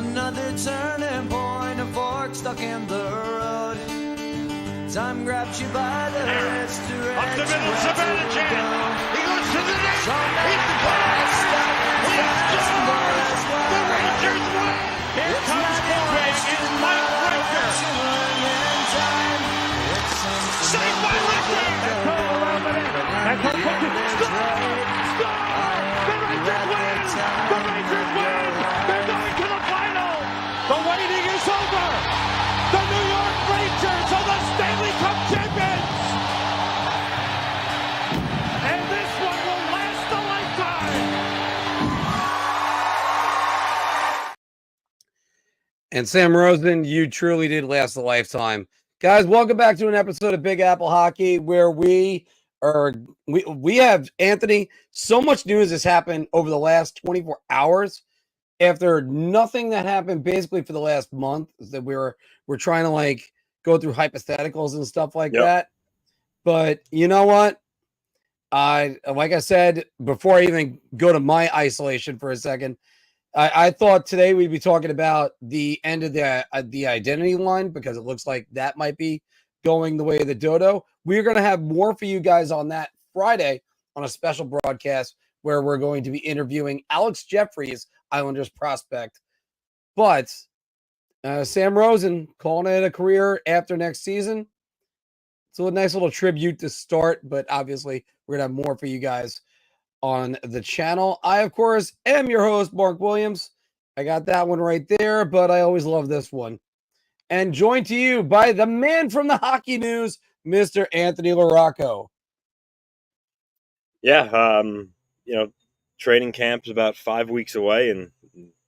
Another turning point, a fork stuck in the road. Time grabbed you by the wrist to up the middle, Sabaticek. He goes to the net. He's close. He scores. The Rangers win. Here comes Greg and Mike Richter. Saved by Richter. And Puckdoku scores. The Rangers win. The Rangers win. They're going to the final. The waiting is over. The New York Rangers are the Stanley Cup champions! And this one will last a lifetime! And Sam Rosen, you truly did last a lifetime. Guys, welcome back to an episode of Big Apple Hockey, where we have, Anthony, so much news has happened over the last 24 hours after nothing that happened basically for the last month that we're trying to go through hypotheticals and stuff like that. But you know what? Like I said, before I even go to my isolation for a second, I thought today we'd be talking about the end of the identity line, because it looks like that might be going the way of the dodo. We're going to have more for you guys on that Friday on a special broadcast where we're going to be interviewing Alex Jeffries, Islanders prospect. But Sam Rosen calling it a career after next season. So a nice little tribute to start, but obviously we're going to have more for you guys on the channel. I, of course, am your host, Marc Williams. I got that one right there, but I always love this one. And joined to you by the man from the hockey news, Mr. Anthony LaRocco. Yeah, training camp's about 5 weeks away, and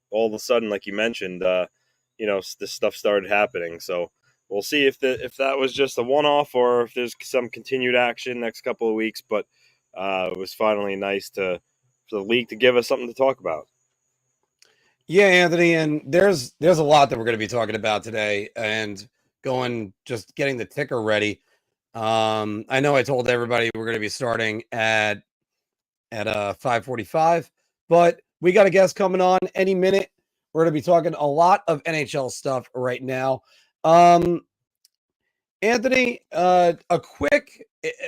all of a sudden, like you mentioned, this stuff started happening. So we'll see if that was just a one-off or if there's some continued action next couple of weeks. But it was finally nice for the league to give us something to talk about. Yeah, Anthony, and there's a lot that we're going to be talking about today, and getting the ticker ready. I know I told everybody we're going to be starting at 5:45, but we got a guest coming on any minute. We're going to be talking a lot of NHL stuff right now. Anthony, we're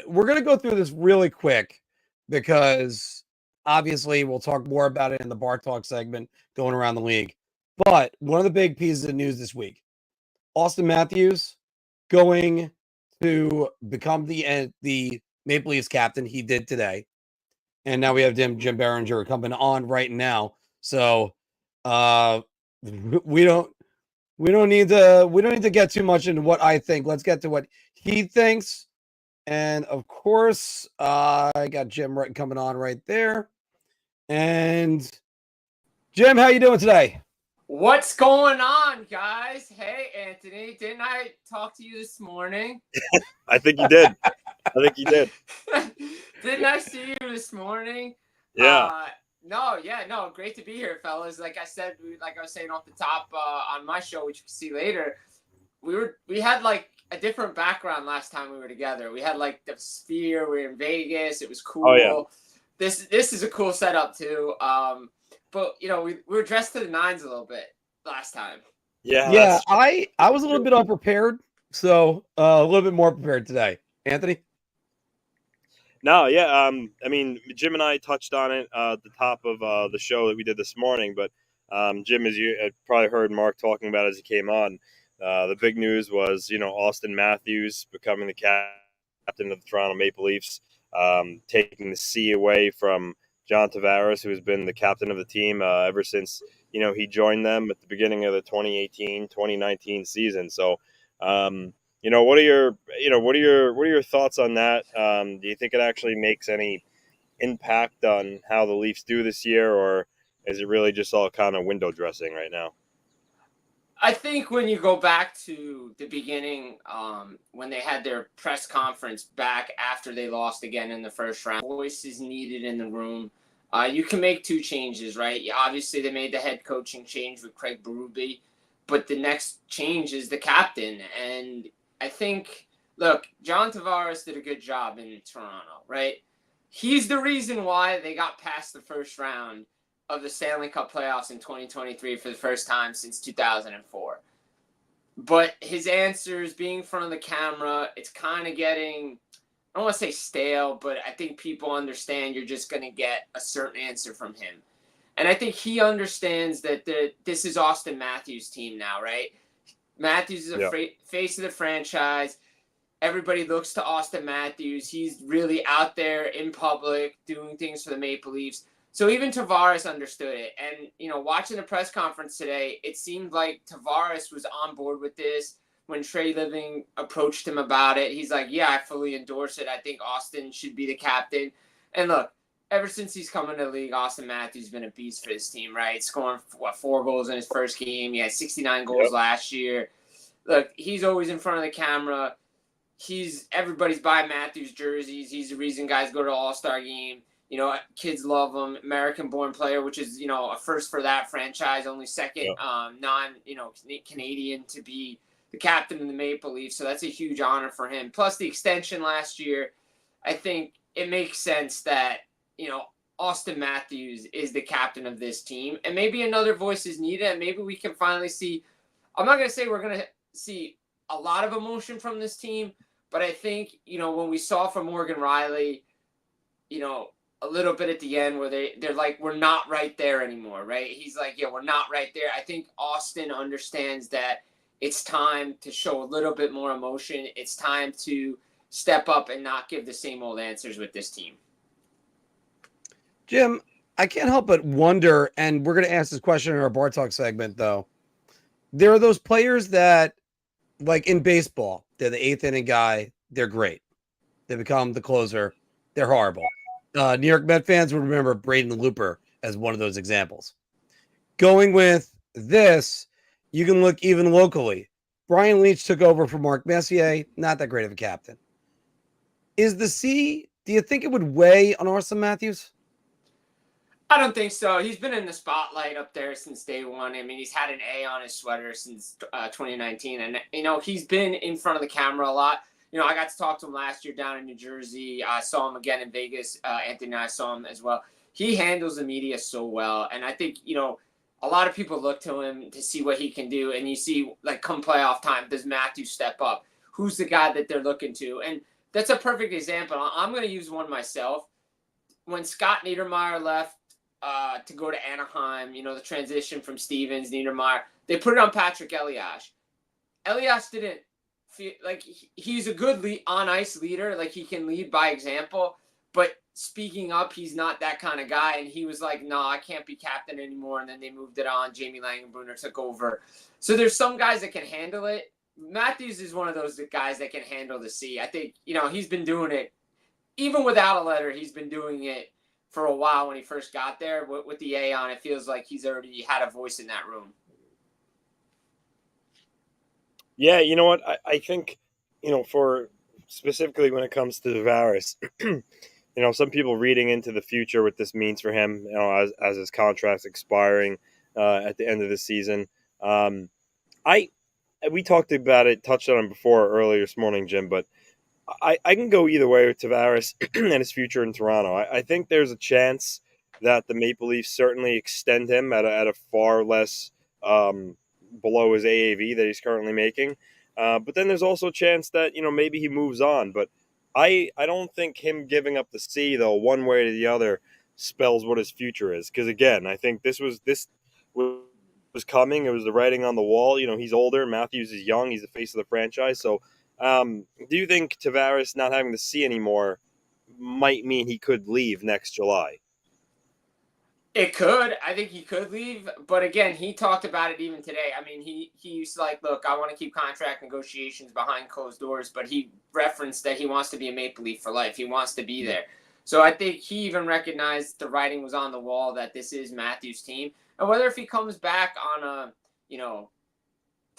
going to go through this really quick because obviously we'll talk more about it in the Bar Talk segment going around the league. But one of the big pieces of news this week, Auston Matthews going to become the Maple Leafs captain. He did today. And now we have Jim Birninger coming on right now. So we don't need to get too much into what I think. Let's get to what he thinks. And of course, I got Jim coming on right there. And Jim, how you doing today? What's going on, guys? Hey, Anthony, didn't I talk to you this morning? I think you did. Didn't I see you this morning? Yeah. No, great to be here, fellas. Like I said, like I was saying off the top on my show, which you can see later, we had like a different background last time we were together. We had like the Sphere. We were in Vegas. It was cool. Oh, yeah. This is a cool setup too. But we were dressed to the nines a little bit last time. Yeah. I was a little bit unprepared, so a little bit more prepared today. Anthony? No, yeah. I mean, Jim and I touched on it at the top of the show that we did this morning. But Jim, as you had probably heard Marc talking about as he came on, the big news was, Auston Matthews becoming the captain of the Toronto Maple Leafs, taking the C away from John Tavares, who has been the captain of the team ever since, he joined them at the beginning of the 2018-2019 season. So, what are your thoughts on that? Do you think it actually makes any impact on how the Leafs do this year, or is it really just all kind of window dressing right now? I think when you go back to the beginning, when they had their press conference back after they lost again in the first round, voices needed in the room. You can make two changes, right? Obviously, they made the head coaching change with Craig Berube, but the next change is the captain. And I think, look, John Tavares did a good job in Toronto, right? He's the reason why they got past the first round of the Stanley Cup playoffs in 2023 for the first time since 2004. But his answers being in front of the camera, it's kind of getting, I don't want to say stale, but I think people understand you're just going to get a certain answer from him. And I think he understands that this is Auston Matthews' team now, right? Matthews is a face of the franchise. Everybody looks to Auston Matthews. He's really out there in public doing things for the Maple Leafs. So even Tavares understood it. And, watching the press conference today, it seemed like Tavares was on board with this. When Trey Living approached him about it, he's like, yeah, I fully endorse it. I think Auston should be the captain. And look, ever since he's come into the league, Auston Matthews has been a beast for his team, right? Scoring, 4 goals in his first game. He had 69 goals last year. Look, he's always in front of the camera. Everybody's buying Matthews jerseys. He's the reason guys go to the All-Star game. Kids love him. American-born player, which is, a first for that franchise. Only second Canadian to be the captain of the Maple Leafs. So that's a huge honor for him. Plus the extension last year, I think it makes sense that, Auston Matthews is the captain of this team. And maybe another voice is needed. And maybe we can finally see, I'm not going to say we're going to see a lot of emotion from this team, but I think, when we saw from Morgan Rielly, a little bit at the end where they're like, we're not right there anymore, right? He's like, yeah, we're not right there. I think Auston understands that it's time to show a little bit more emotion. It's time to step up and not give the same old answers with this team. Jim, I can't help but wonder, and we're going to ask this question in our Bar Talk segment, though. There are those players that, like in baseball, they're the 8th inning guy. They're great. They become the closer. They're horrible. New York Met fans would remember Braden Looper as one of those examples. Going with this, you can look even locally. Brian Leetch took over for Marc Messier. Not that great of a captain. Is the C, do you think it would weigh on Auston Matthews? I don't think so. He's been in the spotlight up there since day one. I mean, he's had an A on his sweater since 2019. And, he's been in front of the camera a lot. I got to talk to him last year down in New Jersey. I saw him again in Vegas. Anthony and I saw him as well. He handles the media so well. And I think, a lot of people look to him to see what he can do. And you see, like, come playoff time, does Matthews step up? Who's the guy that they're looking to? And that's a perfect example. I'm going to use one myself. When Scott Niedermayer left to go to Anaheim, the transition from Stevens, Niedermayer, they put it on Patrick Elias. Elias didn't feel like he's a good on-ice leader. Like, he can lead by example. But speaking up, he's not that kind of guy. And he was like, no, I can't be captain anymore. And then they moved it on. Jamie Langenbrunner took over. So there's some guys that can handle it. Matthews is one of those guys that can handle the C. I think, he's been doing it. Even without a letter, he's been doing it for a while. When he first got there with the A on, it feels like he's already had a voice in that room. Yeah, you know what? I think, for specifically when it comes to Tavares, some people reading into the future what this means for him, as his contract's expiring at the end of the season. We talked about it, touched on it before earlier this morning, Jim, but I can go either way with Tavares and his future in Toronto. I think there's a chance that the Maple Leafs certainly extend him at a far less below his AAV that he's currently making. But then there's also a chance that, maybe he moves on. But I don't think him giving up the C, though, one way or the other, spells what his future is. Because, again, I think this was coming. It was the writing on the wall. He's older. Matthews is young. He's the face of the franchise. So do you think Tavares not having the C anymore might mean he could leave next July? It could. I think he could leave. But again, he talked about it even today. I mean, he used to like, look, I want to keep contract negotiations behind closed doors, but he referenced that he wants to be a Maple Leaf for life. He wants to be there. So I think he even recognized the writing was on the wall that this is Matthews' team. And whether if he comes back on a,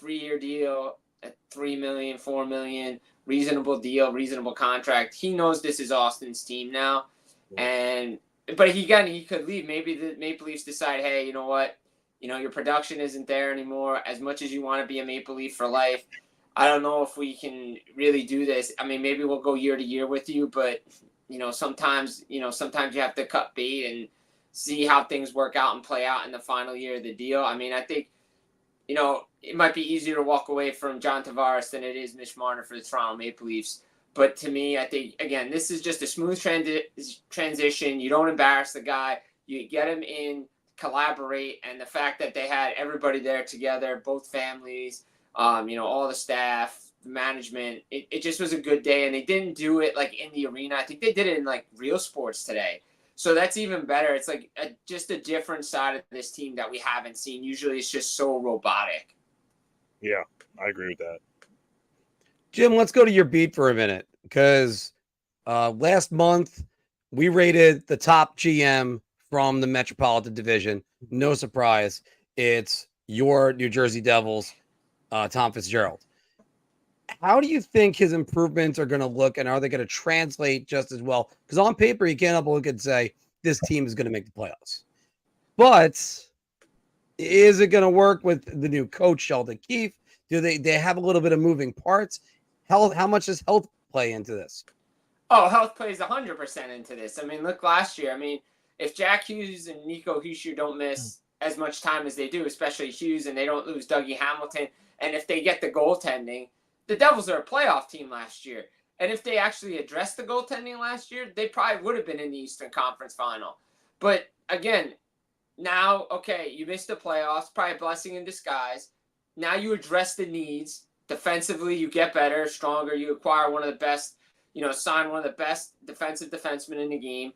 3-year deal at $3 million, $4 million, reasonable deal, reasonable contract, he knows this is Austin's team now. But he could leave. Maybe the Maple Leafs decide, hey, you know what? Your production isn't there anymore. As much as you want to be a Maple Leaf for life, I don't know if we can really do this. I mean, maybe we'll go year to year with you, but sometimes you have to cut bait, and see how things work out and play out in the final year of the deal. I mean, I think, it might be easier to walk away from John Tavares than it is Mitch Marner for the Toronto Maple Leafs. But to me, I think, again, this is just a smooth transition. You don't embarrass the guy. You get him in, collaborate, and the fact that they had everybody there together, both families, all the staff, the management, it just was a good day. And they didn't do it like in the arena. I think they did it in like real sports today. So that's even better. It's like just a different side of this team that we haven't seen. Usually it's just so robotic. Yeah, I agree with that. Jim, let's go to your beat for a minute, because last month we rated the top GM from the Metropolitan Division. No surprise, it's your New Jersey Devils, Tom Fitzgerald. How do you think his improvements are going to look, and are they going to translate just as well? Because on paper, you can't help but look and say this team is going to make the playoffs. But is it going to work with the new coach, Sheldon Keefe? Do they have a little bit of moving parts? How much does health play into this? Oh, health plays 100% into this. I mean, look last year. I mean, if Jack Hughes and Nico Hischier don't miss as much time as they do, especially Hughes, and they don't lose Dougie Hamilton, and if they get the goaltending, the Devils are a playoff team last year. And if they actually addressed the goaltending last year, they probably would have been in the Eastern Conference Final. But again, now, okay, you missed the playoffs, probably a blessing in disguise. Now you address the needs. Defensively, you get better, stronger. You acquire one of the best, sign one of the best defensive defensemen in the game,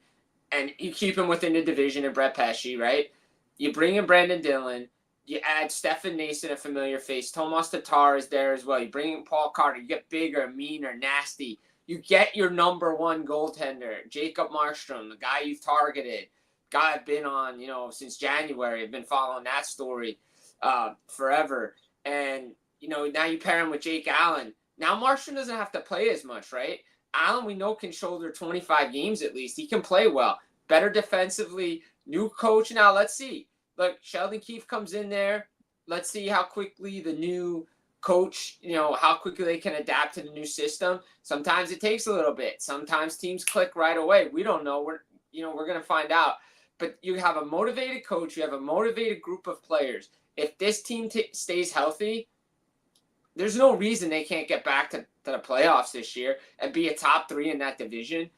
and you keep him within the division of Brett Pesce, right? You bring in Brandon Dillon. You add Stefan Nason, a familiar face. Tomas Tatar is there as well. You bring in Paul Carter. You get bigger, meaner, nasty. You get your number one goaltender, Jacob Markstrom, the guy you've targeted, guy I've been on, since January. I've been following that story forever. And, now you pair him with Jake Allen. Now Markstrom doesn't have to play as much, right? Allen, we know, can shoulder 25 games at least. He can play well. Better defensively. New coach. Now, let's see. Look, Sheldon Keefe comes in there. Let's see how quickly the new coach, how quickly they can adapt to the new system. Sometimes it takes a little bit. Sometimes teams click right away. We don't know. We're going to find out. But you have a motivated coach. You have a motivated group of players. If this team stays healthy, there's no reason they can't get back to the playoffs this year and be a top 3 in that division.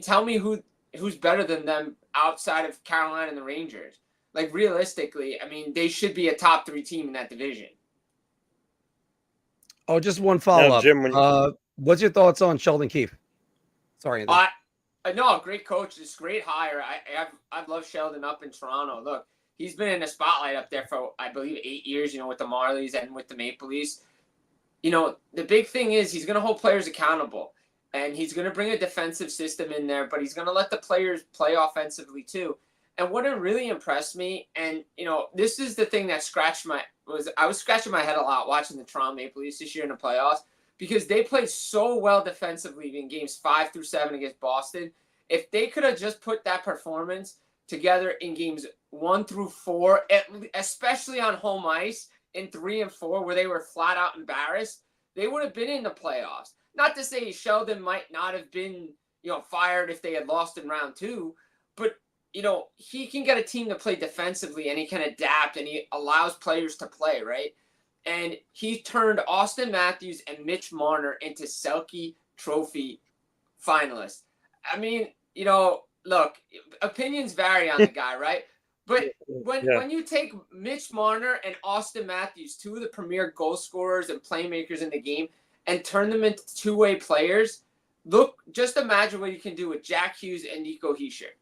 Tell me who's better than them outside of Carolina and the Rangers. Like, realistically, they should be a top 3 team in that division. Oh, just one follow-up. Jim, what's your thoughts on Sheldon Keefe? Sorry. No, great coach. It's a great hire. I've loved Sheldon up in Toronto. Look, he's been in the spotlight up there for, I believe, 8 years, with the Marlies and with the Maple Leafs. The big thing is he's going to hold players accountable, and he's going to bring a defensive system in there, but he's going to let the players play offensively too. And what really impressed me, and, this is the thing that I was scratching my head a lot watching the Toronto Maple Leafs this year in the playoffs, because they played so well defensively in games 5 through 7 against Boston. If they could have just put that performance together in games 1 through 4, especially on home ice in 3 and 4, where they were flat out embarrassed, they would have been in the playoffs. Not to say Sheldon might not have been, fired if they had lost in round 2, but he can get a team to play defensively, and he can adapt, and he allows players to play, right? And he turned Auston Matthews and Mitch Marner into Selke Trophy finalists. Look, opinions vary on the guy, right? But when you take Mitch Marner and Auston Matthews, 2 of the premier goal scorers and playmakers in the game, and turn them into two-way players, just imagine what you can do with Jack Hughes and Nico Hischier.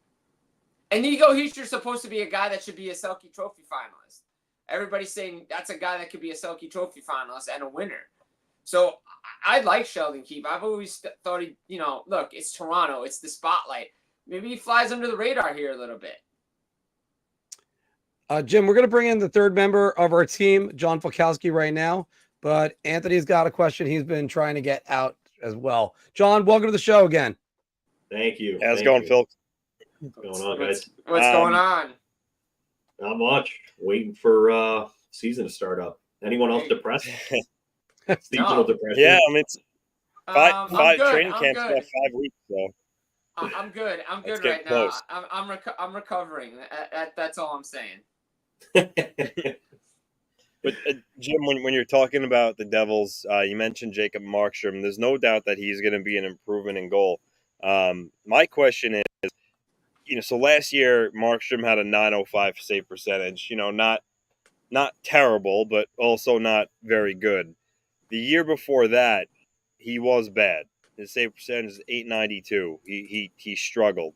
And Nico Hischier's supposed to be a guy that should be a Selke Trophy finalist. Everybody's saying that's a guy that could be a Selke Trophy finalist and a winner. So I like Sheldon Keefe. I've always thought look, it's Toronto. It's the spotlight. Maybe he flies under the radar here a little bit. Jim, we're going to bring in the third member of our team, John Falkowski, right now. But Anthony's got a question he's been trying to get out as well. John, welcome to the show again. Thank you. How's it going, Phil? What's going on, guys? What's going on? Not much. Waiting for season to start up. Anyone else depressed? Seasonal depression. Yeah, it's I'm good. training camp's about 5 weeks, so. I'm good. I'm good getting right close. now. I'm recovering. That's all I'm saying. But Jim, when you're talking about the Devils, you mentioned Jacob Markstrom. There's no doubt that he's going to be an improvement in goal. My question is, so last year Markstrom had a .905 save percentage. Not terrible, but also not very good. The year before that, he was bad. His save percentage is .892. He struggled.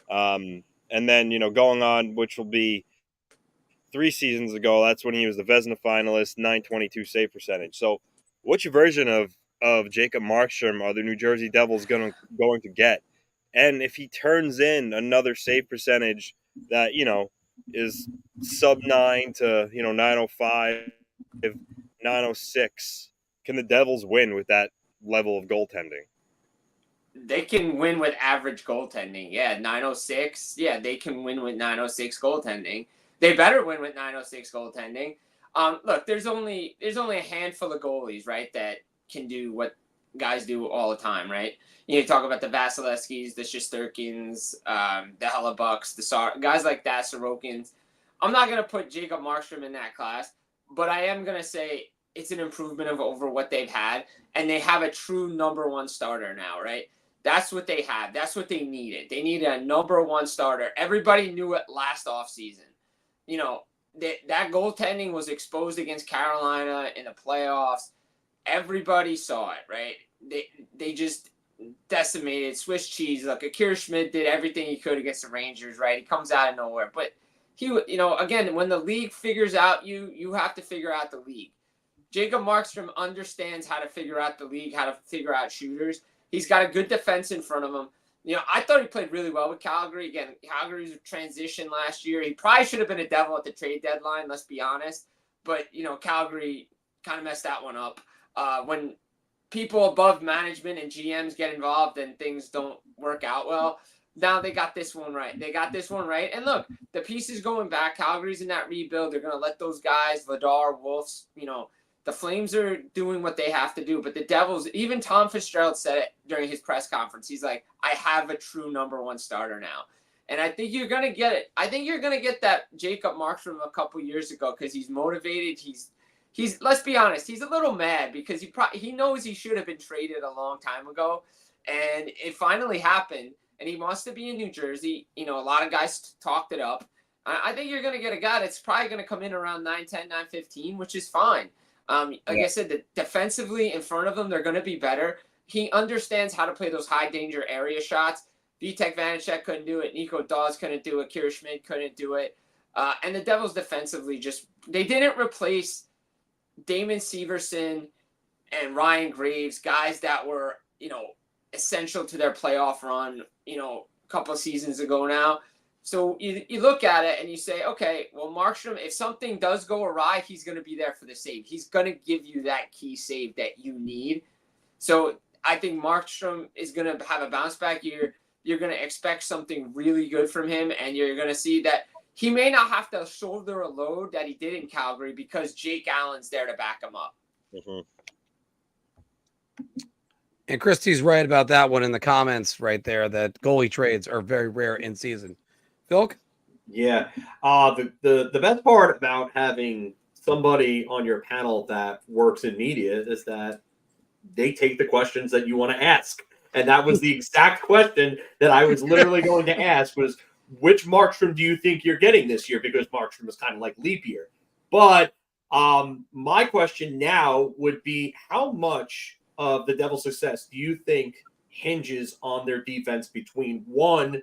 And then going on, which will be 3 seasons ago, that's when he was the Vezina finalist, .922 save percentage. So, which version of Jacob Markstrom are the New Jersey Devils going to get? And if he turns in another save percentage that is sub 9 to 905, 906, can the Devils win with that level of goaltending? They can win with average goaltending. Yeah, 906. Yeah, they can win with 906 goaltending. They better win with 906 goaltending. Look, there's only a handful of goalies, right, that can do what guys do all the time, right? You talk about the Vasilevskis, the Shesterkins, the Hellebucks, the guys like that, Sorokins. I'm not going to put Jacob Markstrom in that class, but I am going to say it's an improvement over what they've had, and they have a true number one starter now, right? That's what they have. That's what they needed. They needed a number one starter. Everybody knew it last offseason. That goaltending was exposed against Carolina in the playoffs. Everybody saw it, right? They just decimated Swiss cheese. Look, Akira Schmid did everything he could against the Rangers, right? He comes out of nowhere. But he, again, when the league figures out you have to figure out the league. Jacob Markstrom understands how to figure out the league, how to figure out shooters. He's got a good defense in front of him. I thought he played really well with Calgary. Again, Calgary's transition last year. He probably should have been a Devil at the trade deadline, let's be honest. But, Calgary kind of messed that one up. When people above management and GMs get involved and things don't work out well, now they got this one right. And look, the pieces going back. Calgary's in that rebuild. They're going to let those guys, Vladar, Wolves, the Flames are doing what they have to do, but the Devils, even Tom Fitzgerald said it during his press conference. He's like, I have a true number one starter now. And I think you're going to get it. I think you're going to get that Jacob Markstrom a couple years ago because he's motivated. He's let's be honest, he's a little mad because he knows he should have been traded a long time ago. And it finally happened. And he wants to be in New Jersey. A lot of guys talked it up. I think you're going to get a guy that's probably going to come in around 910, 915, which is fine. I said, defensively in front of them, they're going to be better. He understands how to play those high danger area shots. Vitek Vanacek couldn't do it. Nico Dawes couldn't do it. Kira Schmid couldn't do it. And the Devils defensively they didn't replace Damon Severson and Ryan Graves, guys that were, essential to their playoff run, a couple of seasons ago now. So you look at it and you say, okay, well, Markstrom, if something does go awry, he's going to be there for the save. He's going to give you that key save that you need. So I think Markstrom is going to have a bounce back year. You're going to expect something really good from him, and you're going to see that he may not have to shoulder a load that he did in Calgary because Jake Allen's there to back him up. Mm-hmm. And Christy's right about that one in the comments right there, that goalie trades are very rare in season. Phil? Yeah. The best part about having somebody on your panel that works in media is that they take the questions that you want to ask. And that was the exact question that I was literally going to ask was, which Markstrom do you think you're getting this year? Because Markstrom is kind of like leap year. But my question now would be, how much of the Devils' success do you think hinges on their defense between, one,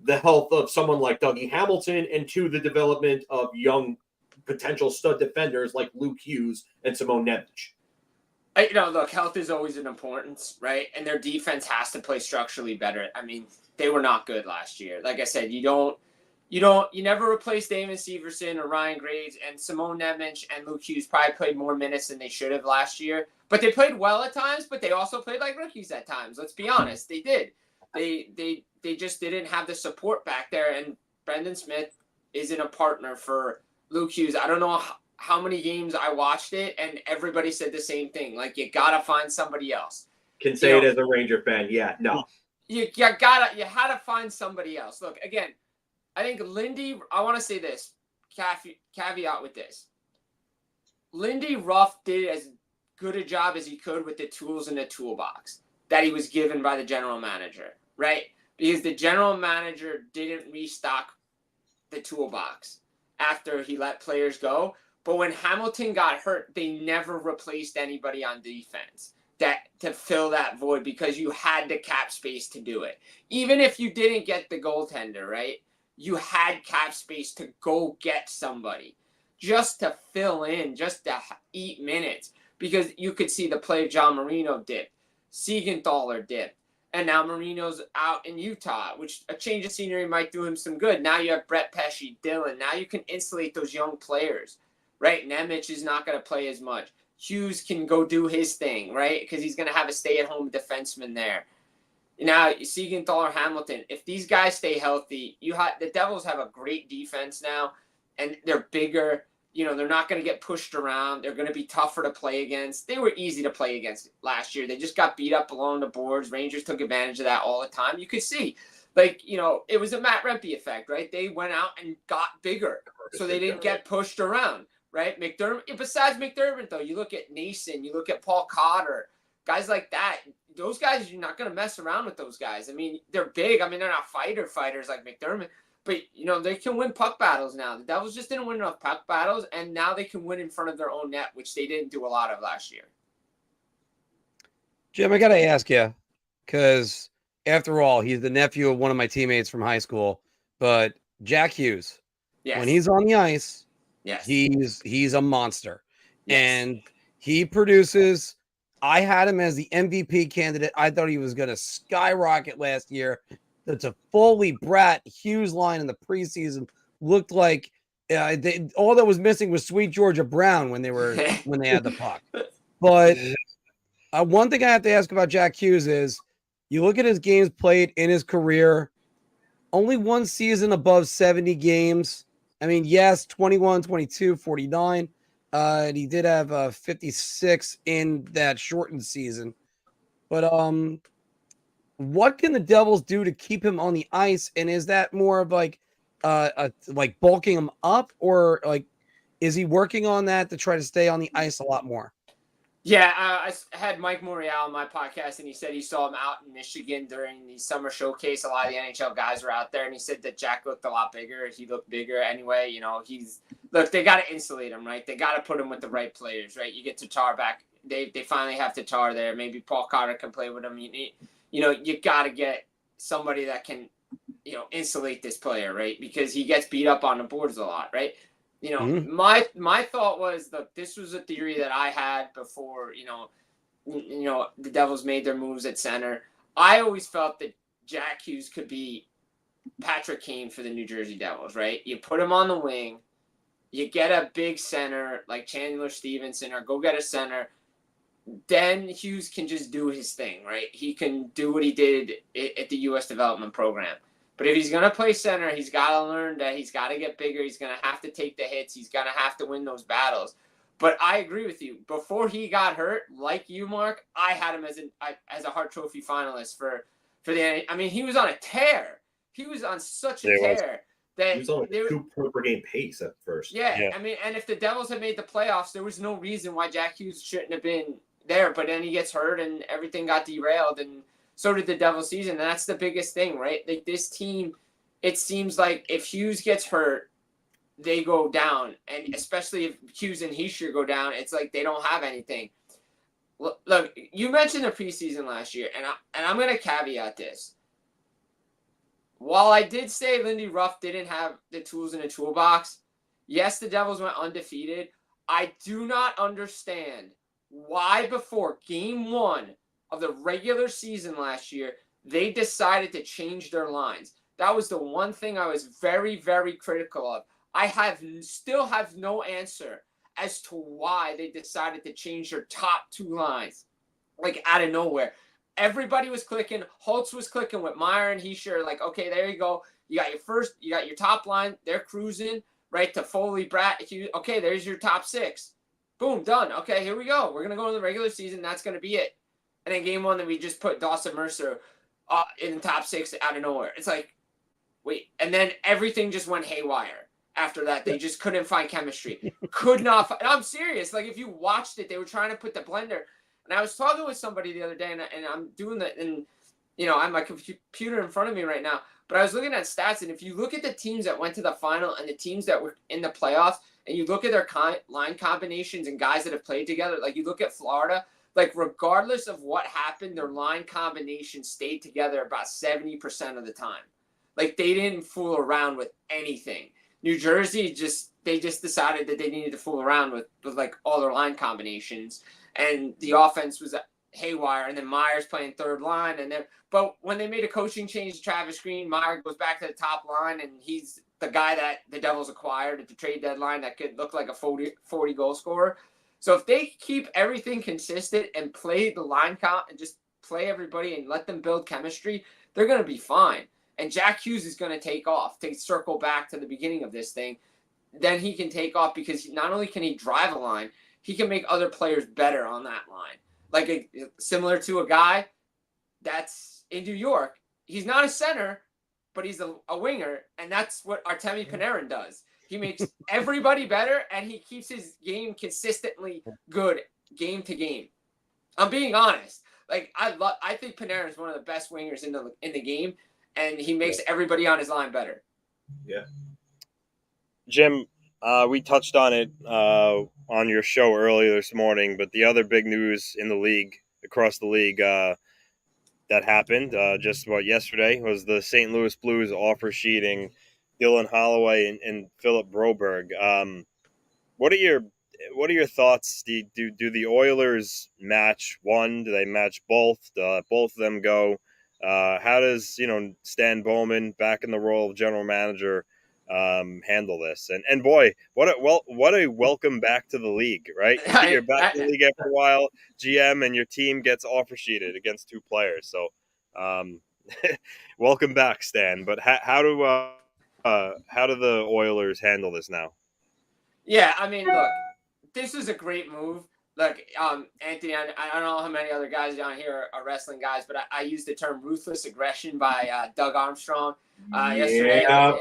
the health of someone like Dougie Hamilton, and two, the development of young potential stud defenders like Luke Hughes and Simone Nemec? Look, health is always an importance, right? And their defense has to play structurally better. I mean, they were not good last year. Like I said, you never replace Damon Severson or Ryan Graves, and Simone Nemec and Luke Hughes probably played more minutes than they should have last year. But they played well at times, but they also played like rookies at times. Let's be honest. They did. They just didn't have the support back there, and Brendan Smith isn't a partner for Luke Hughes. I don't know how many games I watched it, and everybody said the same thing. Like, you got to find somebody else. Can say it as a Ranger fan. Yeah, no. you had to find somebody else. Look, again, I think Lindy, I want to say this, caveat with this. Lindy Ruff did as good a job as he could with the tools in the toolbox that he was given by the general manager, right? Because the general manager didn't restock the toolbox after he let players go. But when Hamilton got hurt, they never replaced anybody on defense to fill that void because you had the cap space to do it. Even if you didn't get the goaltender, right? You had cap space to go get somebody just to fill in, just to eat minutes. Because you could see the play of John Marino dip, Siegenthaler dip, and now Marino's out in Utah, which a change of scenery might do him some good. Now you have Brett Pesce, Dylan. Now you can insulate those young players, right? Nemec is not going to play as much. Hughes can go do his thing, right? Because he's going to have a stay-at-home defenseman there. Now, Siegenthaler, Hamilton, if these guys stay healthy, the Devils have a great defense now, and they're bigger. They're not going to get pushed around. They're going to be tougher to play against. They were easy to play against last year. They just got beat up along the boards. Rangers took advantage of that all the time. You could see, it was a Matt Rempe effect, right? They went out and got bigger, so they didn't get pushed around, right? McDermott. Besides McDermott, though, you look at Nason, you look at Paul Cotter, guys like that. Those guys, you're not going to mess around with those guys. I mean, they're big. I mean, they're not fighters like McDermott. But, they can win puck battles now. The Devils just didn't win enough puck battles, and now they can win in front of their own net, which they didn't do a lot of last year. Jim, I got to ask you, because after all, he's the nephew of one of my teammates from high school, but Jack Hughes, when he's on the ice, he's a monster. Yes. And he produces. I had him as the MVP candidate. I thought he was going to skyrocket last year. That's a Foley, Bratt, Hughes line in the preseason looked like all that was missing was Sweet Georgia Brown when they had the puck. But one thing I have to ask about Jack Hughes is you look at his games played in his career, only one season above 70 games. I mean, yes, 21, 22, 49. And he did have 56 in that shortened season. But what can the Devils do to keep him on the ice? And is that more of like bulking him up, or is he working on that to try to stay on the ice a lot more? Yeah, I had Mike Morial on my podcast, and he said he saw him out in Michigan during the summer showcase. A lot of the NHL guys were out there, and he said that Jack looked a lot bigger. He looked bigger anyway. They got to insulate him, right? They got to put him with the right players, right? You get Tatar back. They finally have Tatar there. Maybe Paul Cotter can play with him. You got to get somebody that can, insulate this player, right? Because he gets beat up on the boards a lot, right? My thought was that this was a theory that I had before, the Devils made their moves at center. I always felt that Jack Hughes could be Patrick Kane for the New Jersey Devils, right? You put him on the wing, you get a big center like Chandler Stevenson, or go get a center. Then Hughes can just do his thing, right? He can do what he did at the U.S. development program. But if he's going to play center, he's got to learn that he's got to get bigger. He's going to have to take the hits. He's going to have to win those battles. But I agree with you. Before he got hurt, like you, Mark, I had him as a Hart Trophy finalist for the. I mean, he was on a tear. He was on such a tear that he was on 2 per game pace at first. Yeah, I mean, and if the Devils had made the playoffs, there was no reason why Jack Hughes shouldn't have been there. But then he gets hurt, and everything got derailed, and so did the Devils season. And that's the biggest thing, right? Like, this team, it seems like if Hughes gets hurt, they go down. And especially if Hughes and Hischier go down, it's like they don't have anything. Look, you mentioned the preseason last year, and I'm going to caveat this. While I did say Lindy Ruff didn't have the tools in the toolbox, yes, the Devils went undefeated. I do not understand why before Game 1 of the regular season last year, they decided to change their lines. That was the one thing I was very, very critical of. I still have no answer as to why they decided to change their top 2 lines, like out of nowhere. Everybody was clicking. Holtz was clicking with Meyer and Hischier. Like, okay, there you go. You got your top line. They're cruising right to Foley, Bratt. Okay, there's your top 6. Boom, done. Okay, here we go. We're gonna go in the regular season. That's gonna be it. And then Game 1, then we just put Dawson Mercer in the top 6 out of nowhere. It's like, wait. And then everything just went haywire after that. They just couldn't find chemistry. Could not find, I'm serious. Like, if you watched it, they were trying to put the blender. And I was talking with somebody the other day, and I'm doing that, and, you know, I have my computer in front of me right now. But I was looking at stats, and if you look at the teams that went to the final and the teams that were in the playoffs, and you look at their line combinations and guys that have played together, like you look at Florida, like regardless of what happened, their line combination stayed together about 70% of the time. Like they didn't fool around with anything. New Jersey they just decided that they needed to fool around with like all their line combinations, and the offense was haywire. And then Myers playing third line, but when they made a coaching change to Travis Green, Meyer goes back to the top line, and he's the guy that the Devils acquired at the trade deadline that could look like a 40 goal scorer. So if they keep everything consistent and play the line comp and just play everybody and let them build chemistry, they're going to be fine. And Jack Hughes is going to take off, to circle back to the beginning of this thing. Then he can take off because not only can he drive a line, he can make other players better on that line. Like similar to a guy that's in New York. He's not a center, but he's a winger, and that's what Artemi Panarin does. He makes everybody better, and he keeps his game consistently good game to game. I'm being honest. Like I think Panarin is one of the best wingers in the game, and he makes everybody on his line better. Yeah. Jim, we touched on it on your show earlier this morning, but the other big news in the league, across the league, that happened just about yesterday was the St. Louis Blues offer sheeting Dylan Holloway and Philip Broberg. What are your thoughts? Do the Oilers match one? Do they match both? Do both of them go? How does Stan Bowman, back in the role of general manager, handle this? And boy, what a welcome back to the league, right? You're back in the league after a while, GM, and your team gets offer sheeted against 2 players. So, welcome back, Stan. But how do the Oilers handle this now? Yeah, I mean, look, this is a great move. Look, Anthony, I don't know how many other guys down here are wrestling guys, but I used the term ruthless aggression by Doug Armstrong yesterday. Yeah.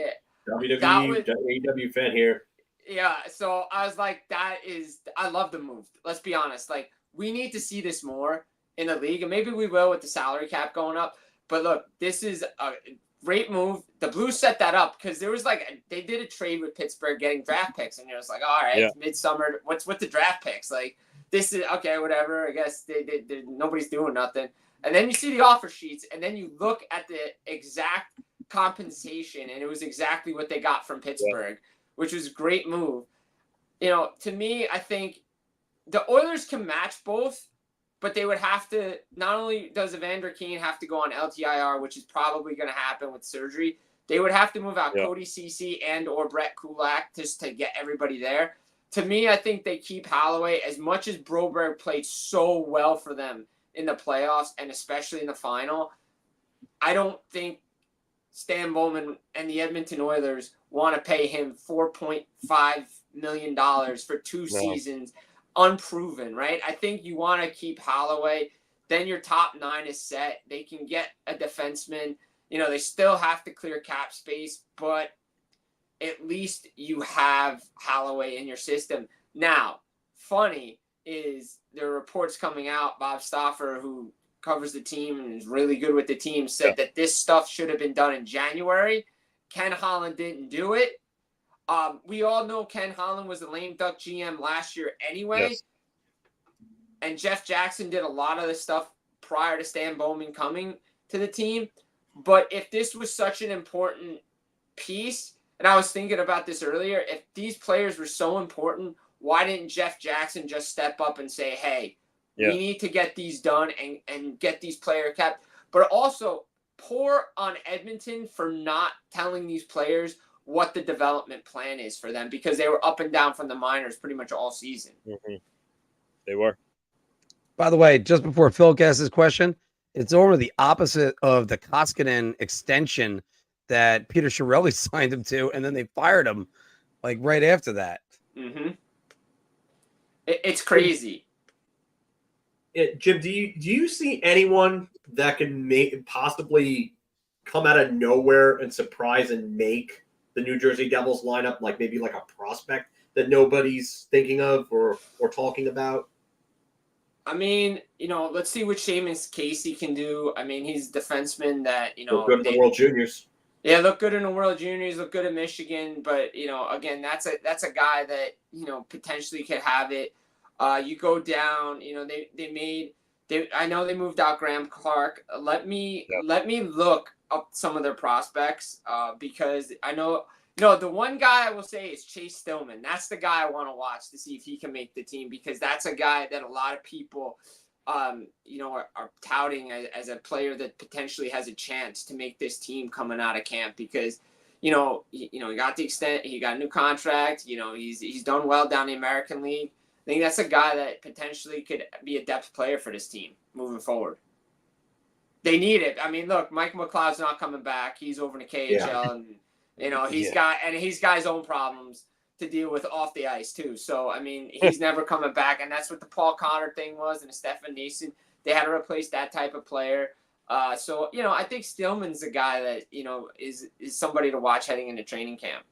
WWE, AEW fan here. Yeah, so I was like, I love the move. Let's be honest. Like, we need to see this more in the league, and maybe we will with the salary cap going up. But look, this is a great move. The Blues set that up because there was they did a trade with Pittsburgh getting draft picks, and it was like, all right, It's midsummer. What's with the draft picks? Like, this is okay, whatever. I guess they nobody's doing nothing. And then you see the offer sheets, and then you look at the exact compensation, and it was exactly what they got from Pittsburgh, which was a great move. To me, I think the Oilers can match both, but they would have to, not only does Evander Kane have to go on LTIR, which is probably going to happen with surgery, they would have to move out Cody Ceci and or Brett Kulak just to get everybody there. To me, I think they keep Holloway. As much as Broberg played so well for them in the playoffs and especially in the final, I don't think Stan Bowman and the Edmonton Oilers want to pay him $4.5 million for 2 seasons, unproven, right? I think you want to keep Holloway. Then your top 9 is set. They can get a defenseman. They still have to clear cap space, but at least you have Holloway in your system. Now, funny is there are reports coming out, Bob Stauffer, who covers the team and is really good with the team, said that this stuff should have been done in January. Ken Holland didn't do it. We all know Ken Holland was the lame duck GM last year anyway. Yes. And Jeff Jackson did a lot of the stuff prior to Stan Bowman coming to the team. But if this was such an important piece, and I was thinking about this earlier, if these players were so important, why didn't Jeff Jackson just step up and say, hey, we need to get these done and get these player kept? But also poor on Edmonton for not telling these players what the development plan is for them, because they were up and down from the minors pretty much all season. Mm-hmm. They were. By the way, just before Phil asks his question, it's over the opposite of the Koskinen extension that Peter Chiarelli signed him to, and then they fired him right after that. Mm-hmm. It's crazy. Jim, do you see anyone that can possibly come out of nowhere and surprise and make the New Jersey Devils lineup like maybe like a prospect that nobody's thinking of or talking about? I mean, let's see what Seamus Casey can do. I mean, he's a defenseman that, Look good in the World Juniors. Yeah, look good in the World Juniors, look good in Michigan, but again, that's a guy that potentially could have it. You go down, I know they moved out Graham Clark. Let me look up some of their prospects because I know the one guy I will say is Chase Stillman. That's the guy I want to watch to see if he can make the team because that's a guy that a lot of people are touting as a player that potentially has a chance to make this team coming out of camp because, he got he got a new contract, he's done well down the American League. I think that's a guy that potentially could be a depth player for this team moving forward. They need it. I mean, look, Mike McLeod's not coming back. He's over in the KHL and, he's got his own problems to deal with off the ice too. So, I mean, he's never coming back. And that's what the Paul Connor thing was and the Stefan Neeson. They had to replace that type of player. So, I think Stillman's a guy that, is somebody to watch heading into training camp.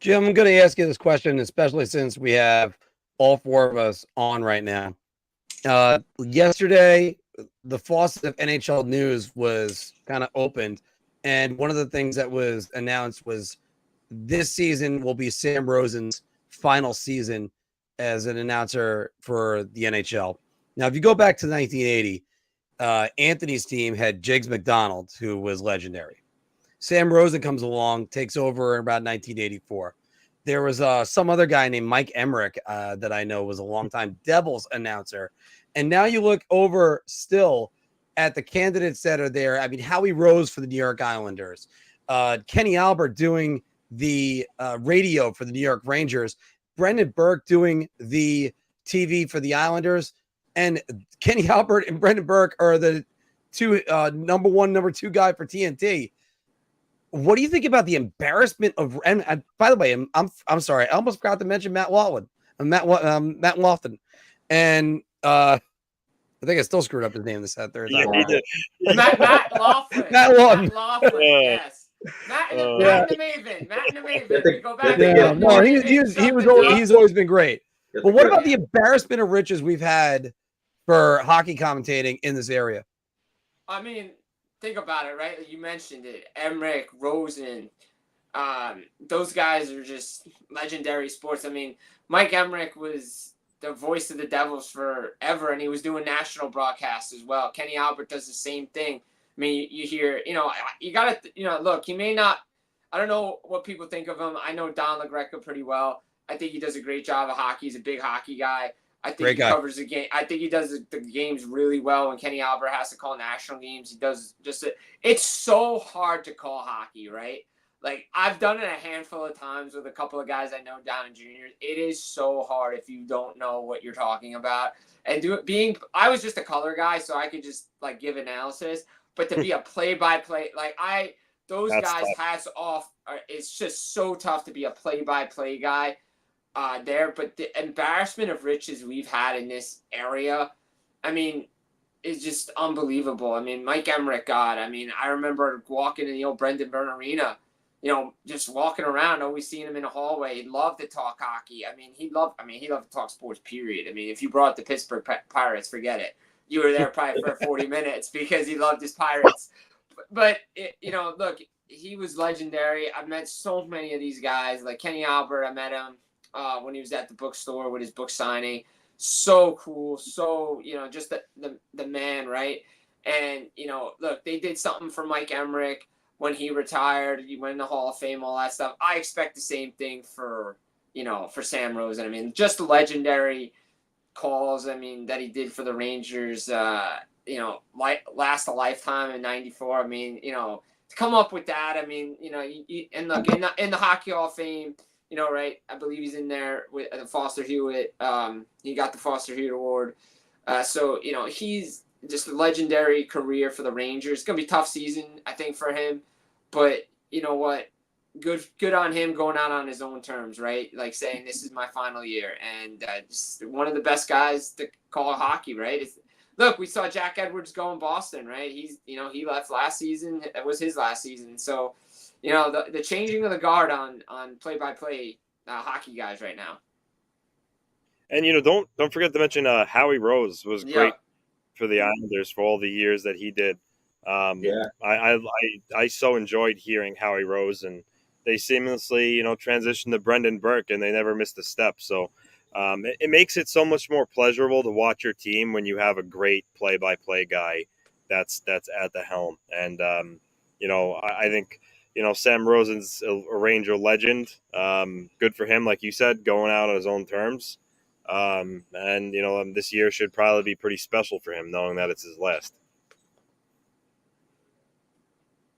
Jim, I'm going to ask you this question, especially since we have all four of us on right now. Yesterday, the faucet of NHL news was kind of opened. And one of the things that was announced was this season will be Sam Rosen's final season as an announcer for the NHL. Now, if you go back to 1980, Anthony's team had Jiggs McDonald, who was legendary. Sam Rosen comes along, takes over in about 1984. There was some other guy named Mike Emmerich that I know was a longtime Devils announcer. And now you look over still at the candidates that are there. I mean, Howie Rose for the New York Islanders, Kenny Albert doing the radio for the New York Rangers, Brendan Burke doing the TV for the Islanders, and Kenny Albert and Brendan Burke are the two number one, number two guy for TNT. What do you think about the embarrassment of? And by the way, I'm sorry, I almost forgot to mention Matt Lofton, Matt Lofton, and I think I still screwed up his name this third time. Yeah, Matt Lofton. Matt Lofton. Yes. Matt and the Maven. We go back. Yeah, no, he's always been great. But what about the embarrassment of riches we've had for hockey commentating in this area? I mean, think about it, right? You mentioned it. Emmerich, Rosen, those guys are just legendary sports. I mean, Mike Emmerich was the voice of the Devils forever, and he was doing national broadcasts as well. Kenny Albert does the same thing. I mean, you hear, you got to, look, he may not, I don't know what people think of him. I know Don LaGreca pretty well. I think he does a great job of hockey. He's a big hockey guy. I think covers the game. I think he does the games really well. When Kenny Albert has to call national games, he does it's so hard to call hockey, right? Like, I've done it a handful of times with a couple of guys I know down in juniors. It is so hard if you don't know what you're talking about. And I was just a color guy, so I could just give analysis. But to be a play-by-play, those guys, hats off. It's just so tough to be a play-by-play guy there. But the embarrassment of riches we've had in this area, I mean, is just unbelievable. I mean, Mike Emmerich, I remember walking in the old Brendan Byrne Arena, just walking around, always seeing him in the hallway. He loved to talk hockey. He loved to talk sports, period. I mean, if you brought the Pittsburgh Pirates, forget it. You were there probably for 40 minutes because he loved his Pirates. But, look, he was legendary. I've met so many of these guys. Like Kenny Albert, I met him when he was at the bookstore with his book signing. So cool. So, just the man, right? And, look, they did something for Mike Emmerich when he retired. He went in the Hall of Fame, all that stuff. I expect the same thing for Sam Rosen. I mean, just legendary calls, that he did for the Rangers, last a lifetime in '94. I mean, to come up with that, and look, in the Hockey Hall of Fame, right, I believe he's in there with Foster Hewitt. He got the Foster Hewitt Award. So, he's just a legendary career for the Rangers. It's going to be a tough season, I think, for him. But you know what? Good on him going out on his own terms, right? Like saying this is my final year, and just one of the best guys to call hockey, right? look, we saw Jack Edwards go in Boston, right? He left last season. It was his last season. So, the changing of the guard on play-by-play hockey guys right now. And don't forget to mention Howie Rose was great for the Islanders for all the years that he did. I so enjoyed hearing Howie Rose, and they seamlessly transitioned to Brendan Burke, and they never missed a step. So it makes it so much more pleasurable to watch your team when you have a great play-by-play guy that's at the helm. And I think Sam Rosen's a Ranger legend. Good for him, like you said, going out on his own terms. And this year should probably be pretty special for him, knowing that it's his last.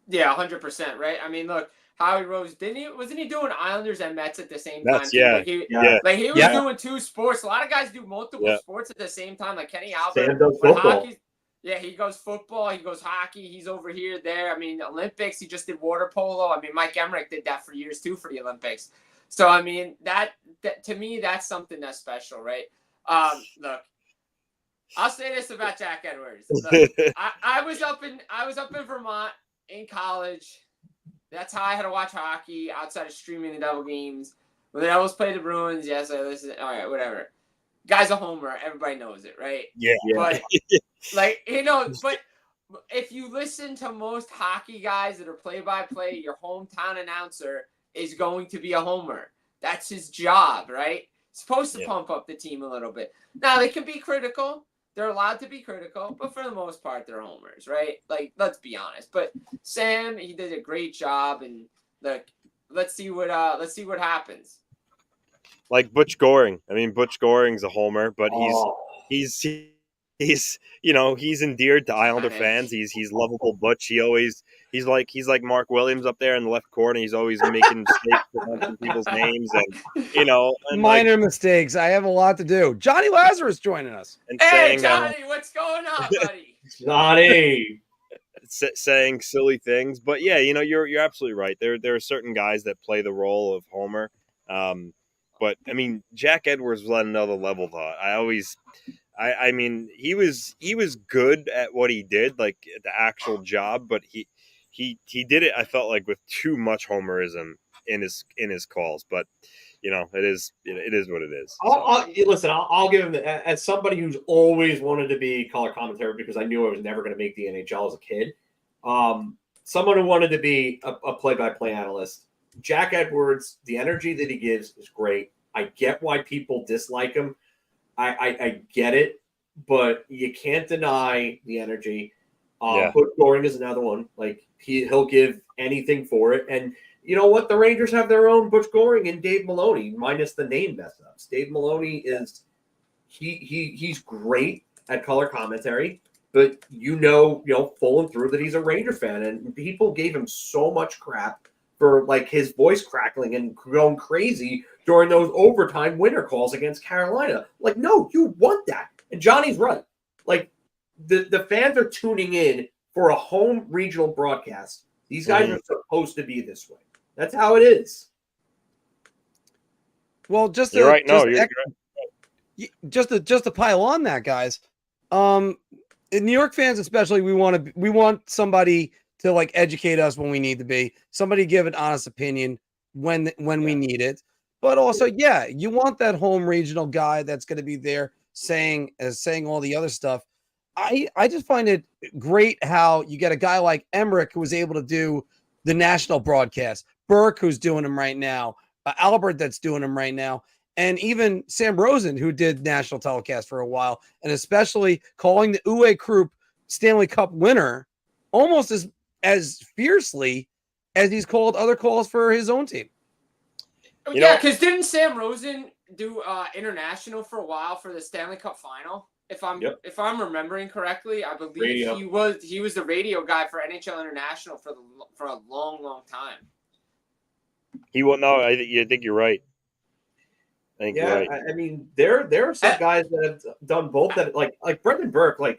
Yeah, 100%, right? I mean, look, Howie Rose wasn't he doing Islanders and Mets at the same time? Yeah. He was doing two sports. A lot of guys do multiple sports at the same time, like Kenny Albert. Sam does football. He goes football, he goes hockey, he's over here, there. I mean, Olympics, he just did water polo. I mean, Mike Emmerich did that for years too for the Olympics. So I mean, that to me, that's something that's special, right? Look, I'll say this about Jack Edwards. Look, I was up in Vermont in college. That's how I had to watch hockey outside of streaming the Devil games. When the Devils play the Bruins, yes, I listen. All right, whatever. Guy's a homer. Everybody knows it, right? Yeah. But but if you listen to most hockey guys that are play-by-play, your hometown announcer is going to be a homer. That's his job, right? Supposed to pump up the team a little bit. Now, they can be critical. They're allowed to be critical, but for the most part, they're homers, right? Like, let's be honest. But Sam, he did a great job, and look, let's see what happens. Like Butch Goring. I mean, Butch Goring's a homer, but he's endeared to Islander fans. He's lovable Butch. He's like Mark Williams up there in the left corner. He's always making mistakes with people's names and minor mistakes. I have a lot to do. Johnny Lazarus joining us. Hey, Johnny, what's going on, buddy? Johnny. Saying silly things, but yeah, you're absolutely right. There are certain guys that play the role of homer. But I mean, Jack Edwards was on another level, though. I mean, he was good at what he did, like the actual job, but he did it. I felt like with too much homerism in his calls, but it is what it is. I'll give him as somebody who's always wanted to be color commentator because I knew I was never going to make the NHL as a kid. Someone who wanted to be a play-by-play analyst. Jack Edwards, the energy that he gives is great. I get why people dislike him. I get it, but you can't deny the energy. Butch Goring is another one. Like he'll give anything for it. And you know what? The Rangers have their own Butch Goring and Dave Maloney, minus the name mess ups. Dave Maloney is he's great at color commentary, but full and through that he's a Ranger fan, and people gave him so much crap for like his voice crackling and going crazy during those overtime winner calls against Carolina. Like, no, you want that. And Johnny's right. Like the fans are tuning in for a home regional broadcast. These guys are supposed to be this way. That's how it is. Well, just you're right. No, you're right. Just to pile on that, guys. In New York fans, especially, we want somebody to like educate us when we need to be. Somebody give an honest opinion when we need it. But also, you want that home regional guy that's going to be there saying all the other stuff. I just find it great how you get a guy like Emmerich who was able to do the national broadcast, Burke who's doing them right now, Albert that's doing them right now, and even Sam Rosen who did national telecast for a while, and especially calling the Uwe Krupp Stanley Cup winner almost as fiercely as he's called other calls for his own team. Because didn't Sam Rosen do international for a while for the Stanley Cup final? If I'm remembering correctly, I believe he was the radio guy for NHL International for a long time. I think you're right. You're right. I mean, there are some guys that have done both. That like Brendan Burke. I'm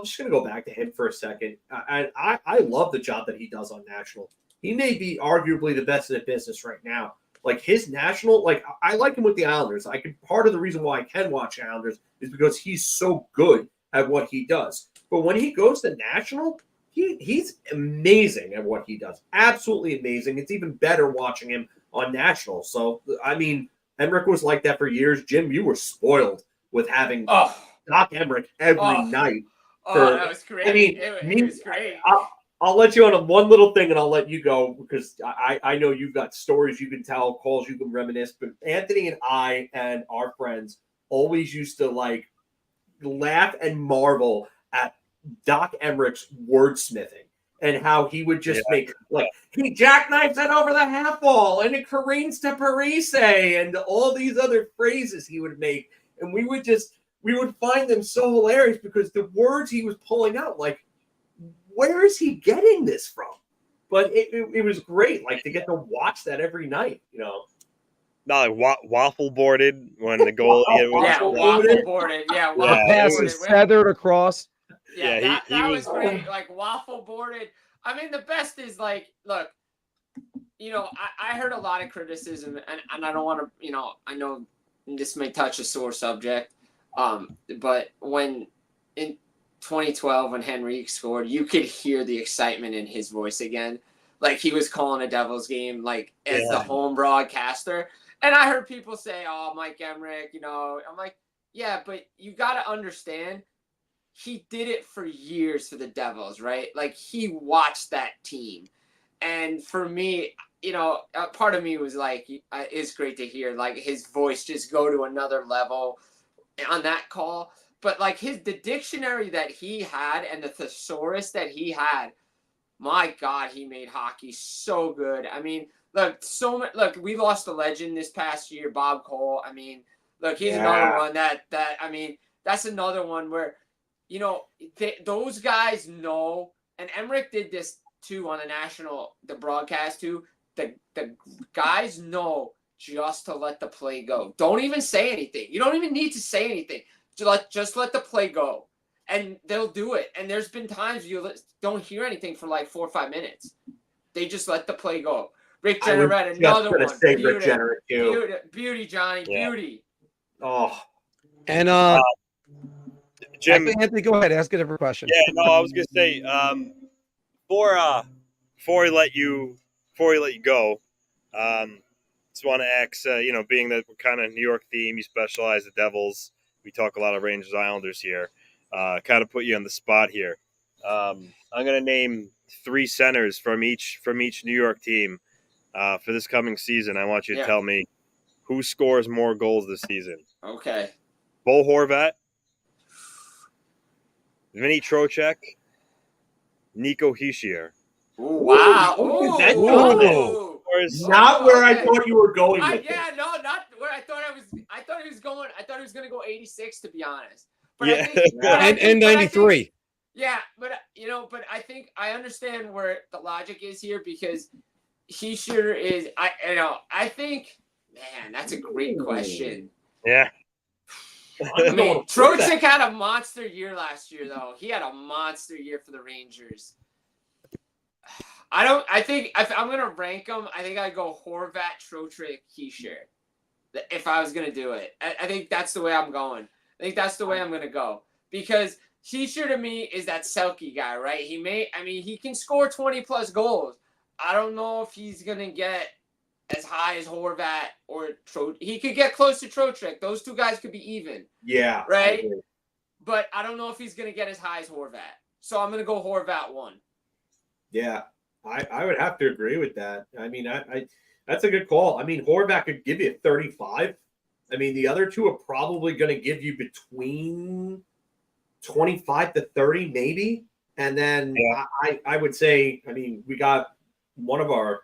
just gonna go back to him for a second. I love the job that he does on national. He may be arguably the best in the business right now. Like his national, I like him with the Islanders. Part of the reason why I can watch Islanders is because he's so good at what he does. But when he goes to national, he's amazing at what he does. Absolutely amazing. It's even better watching him on national. So, I mean, Emmerich was like that for years. Jim, you were spoiled with having Doc Emmerich every night. That was great. I mean, it was great. I'll let you on one little thing, and I'll let you go because I know you've got stories you can tell, calls you can reminisce. But Anthony and I and our friends always used to like laugh and marvel at Doc Emmerich's wordsmithing and how he would just make like he jackknifes it over the half wall and it careens to Parise and all these other phrases he would make, and we would find them so hilarious because the words he was pulling out, like, where is he getting this from? But it was great, like, to get to watch that every night, you know. Not like waffle boarded when the goal. Waffle boarded. Yeah, waffle passes feathered across. Yeah, that was great. Like waffle boarded. I mean, the best is like, look, you know, I heard a lot of criticism, and I don't want to, you know, I know this may touch a sore subject, but when in 2012 when Henrique scored, you could hear the excitement in his voice again, like he was calling a Devils game, like as the home broadcaster. And I heard people say, "Oh, Mike Emmerich," you know. I'm like, yeah, but you got to understand, he did it for years for the Devils, right? Like he watched that team, and for me, you know, part of me was like, it's great to hear like his voice just go to another level on that call. But like the dictionary that he had and the thesaurus that he had, my God, he made hockey so good. I mean, look, we lost a legend this past year, Bob Cole. I mean, look, he's another one that I mean, that's another one where, you know, those guys know, and Emmerich did this too on the broadcast too. The guys know just to let the play go. Don't even say anything. You don't even need to say anything. Just let the play go, and they'll do it. And there's been times you don't hear anything for like 4 or 5 minutes. They just let the play go. Rick Jenneret, another one. Say Rick Jenneret too. Beauty, Johnny, beauty. Oh, and Jim, Anthony, go ahead. Ask a different question. Yeah, no, I was gonna say before he let you go, just want to ask, you know, being that we're kind of New York theme, you specialize the Devils. We talk a lot of Rangers, Islanders here. Kind of put you on the spot here. I'm gonna name 3 centers from each New York team for this coming season. I want you to tell me who scores more goals this season. Okay. Bo Horvat, Vinny Trocheck, Nico Hischier. Wow. Not where I thought you were going with it. Not where I thought I thought he was going. I thought he was going to go 86, to be honest. But I think, and 93. But you know, but I think I understand where the logic is here because Hischier is. I think, man, that's a great question. Yeah. I mean, Trocheck had a monster year last year, though. He had a monster year for the Rangers. I think if I'm going to rank them, I think I'd go Horvat, Trocheck, Hischier. If I was going to do it. I think that's the way I'm going. I think that's the way I'm going to go. Because Hischier, to me, is that Selke guy, right? He can score 20-plus goals. I don't know if he's going to get as high as Horvat or Trocheck. He could get close to Trocheck. Those two guys could be even. Yeah. Right? But I don't know if he's going to get as high as Horvat. So I'm going to go Horvat 1. Yeah. I would have to agree with that. I mean, I that's a good call. I mean, Horvat could give you 35. I mean, the other two are probably going to give you between 25 to 30, maybe. And then I would say, I mean, we got one of our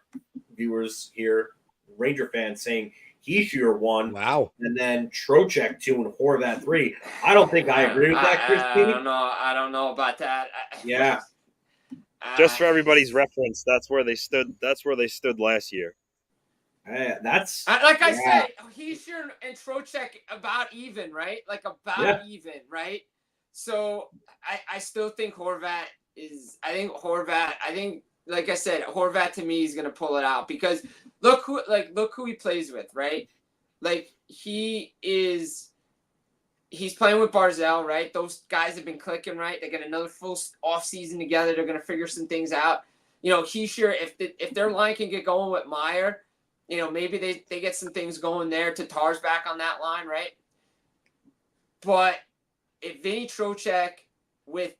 viewers here, Ranger fans, saying Hischier 1. Wow. And then Trocheck 2 and Horvat 3. I don't think I agree with that, Christine. I don't know about that. Yeah. Just for everybody's reference, that's where they stood. That's where they stood last year. That's like I said, Hischier and Trocheck about even, right? Like about even, right? So I still think Horvat is. I think like I said, Horvat to me is gonna pull it out because look who he plays with, right? Like he is. he's playing with Barzal, right? Those guys have been clicking, right? They get another full off season together. They're going to figure some things out. He's sure if their line can get going with Meyer, maybe they get some things going there. Tatar's back on that line, right? But if Vinny Trocheck with,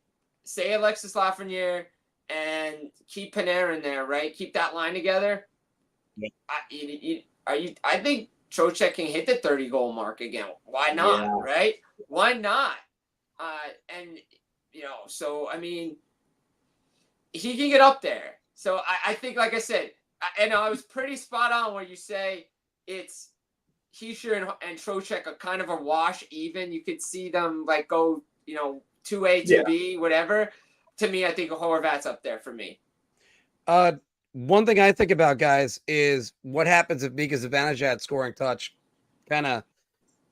say, Alexis Lafreniere and keep Panarin there, right? Keep that line together. Yeah. I think Trocheck can hit the 30-goal mark again. Why not, right? Why not? So, I mean, he can get up there. So I think, like I said, I was pretty spot on where you say it's Hischier and Trocheck are kind of a wash even. You could see them like go, 2A, 2B, whatever. To me, I think Horvat's up there for me. One thing I think about, guys, is what happens if Mika Zibanejad scoring touch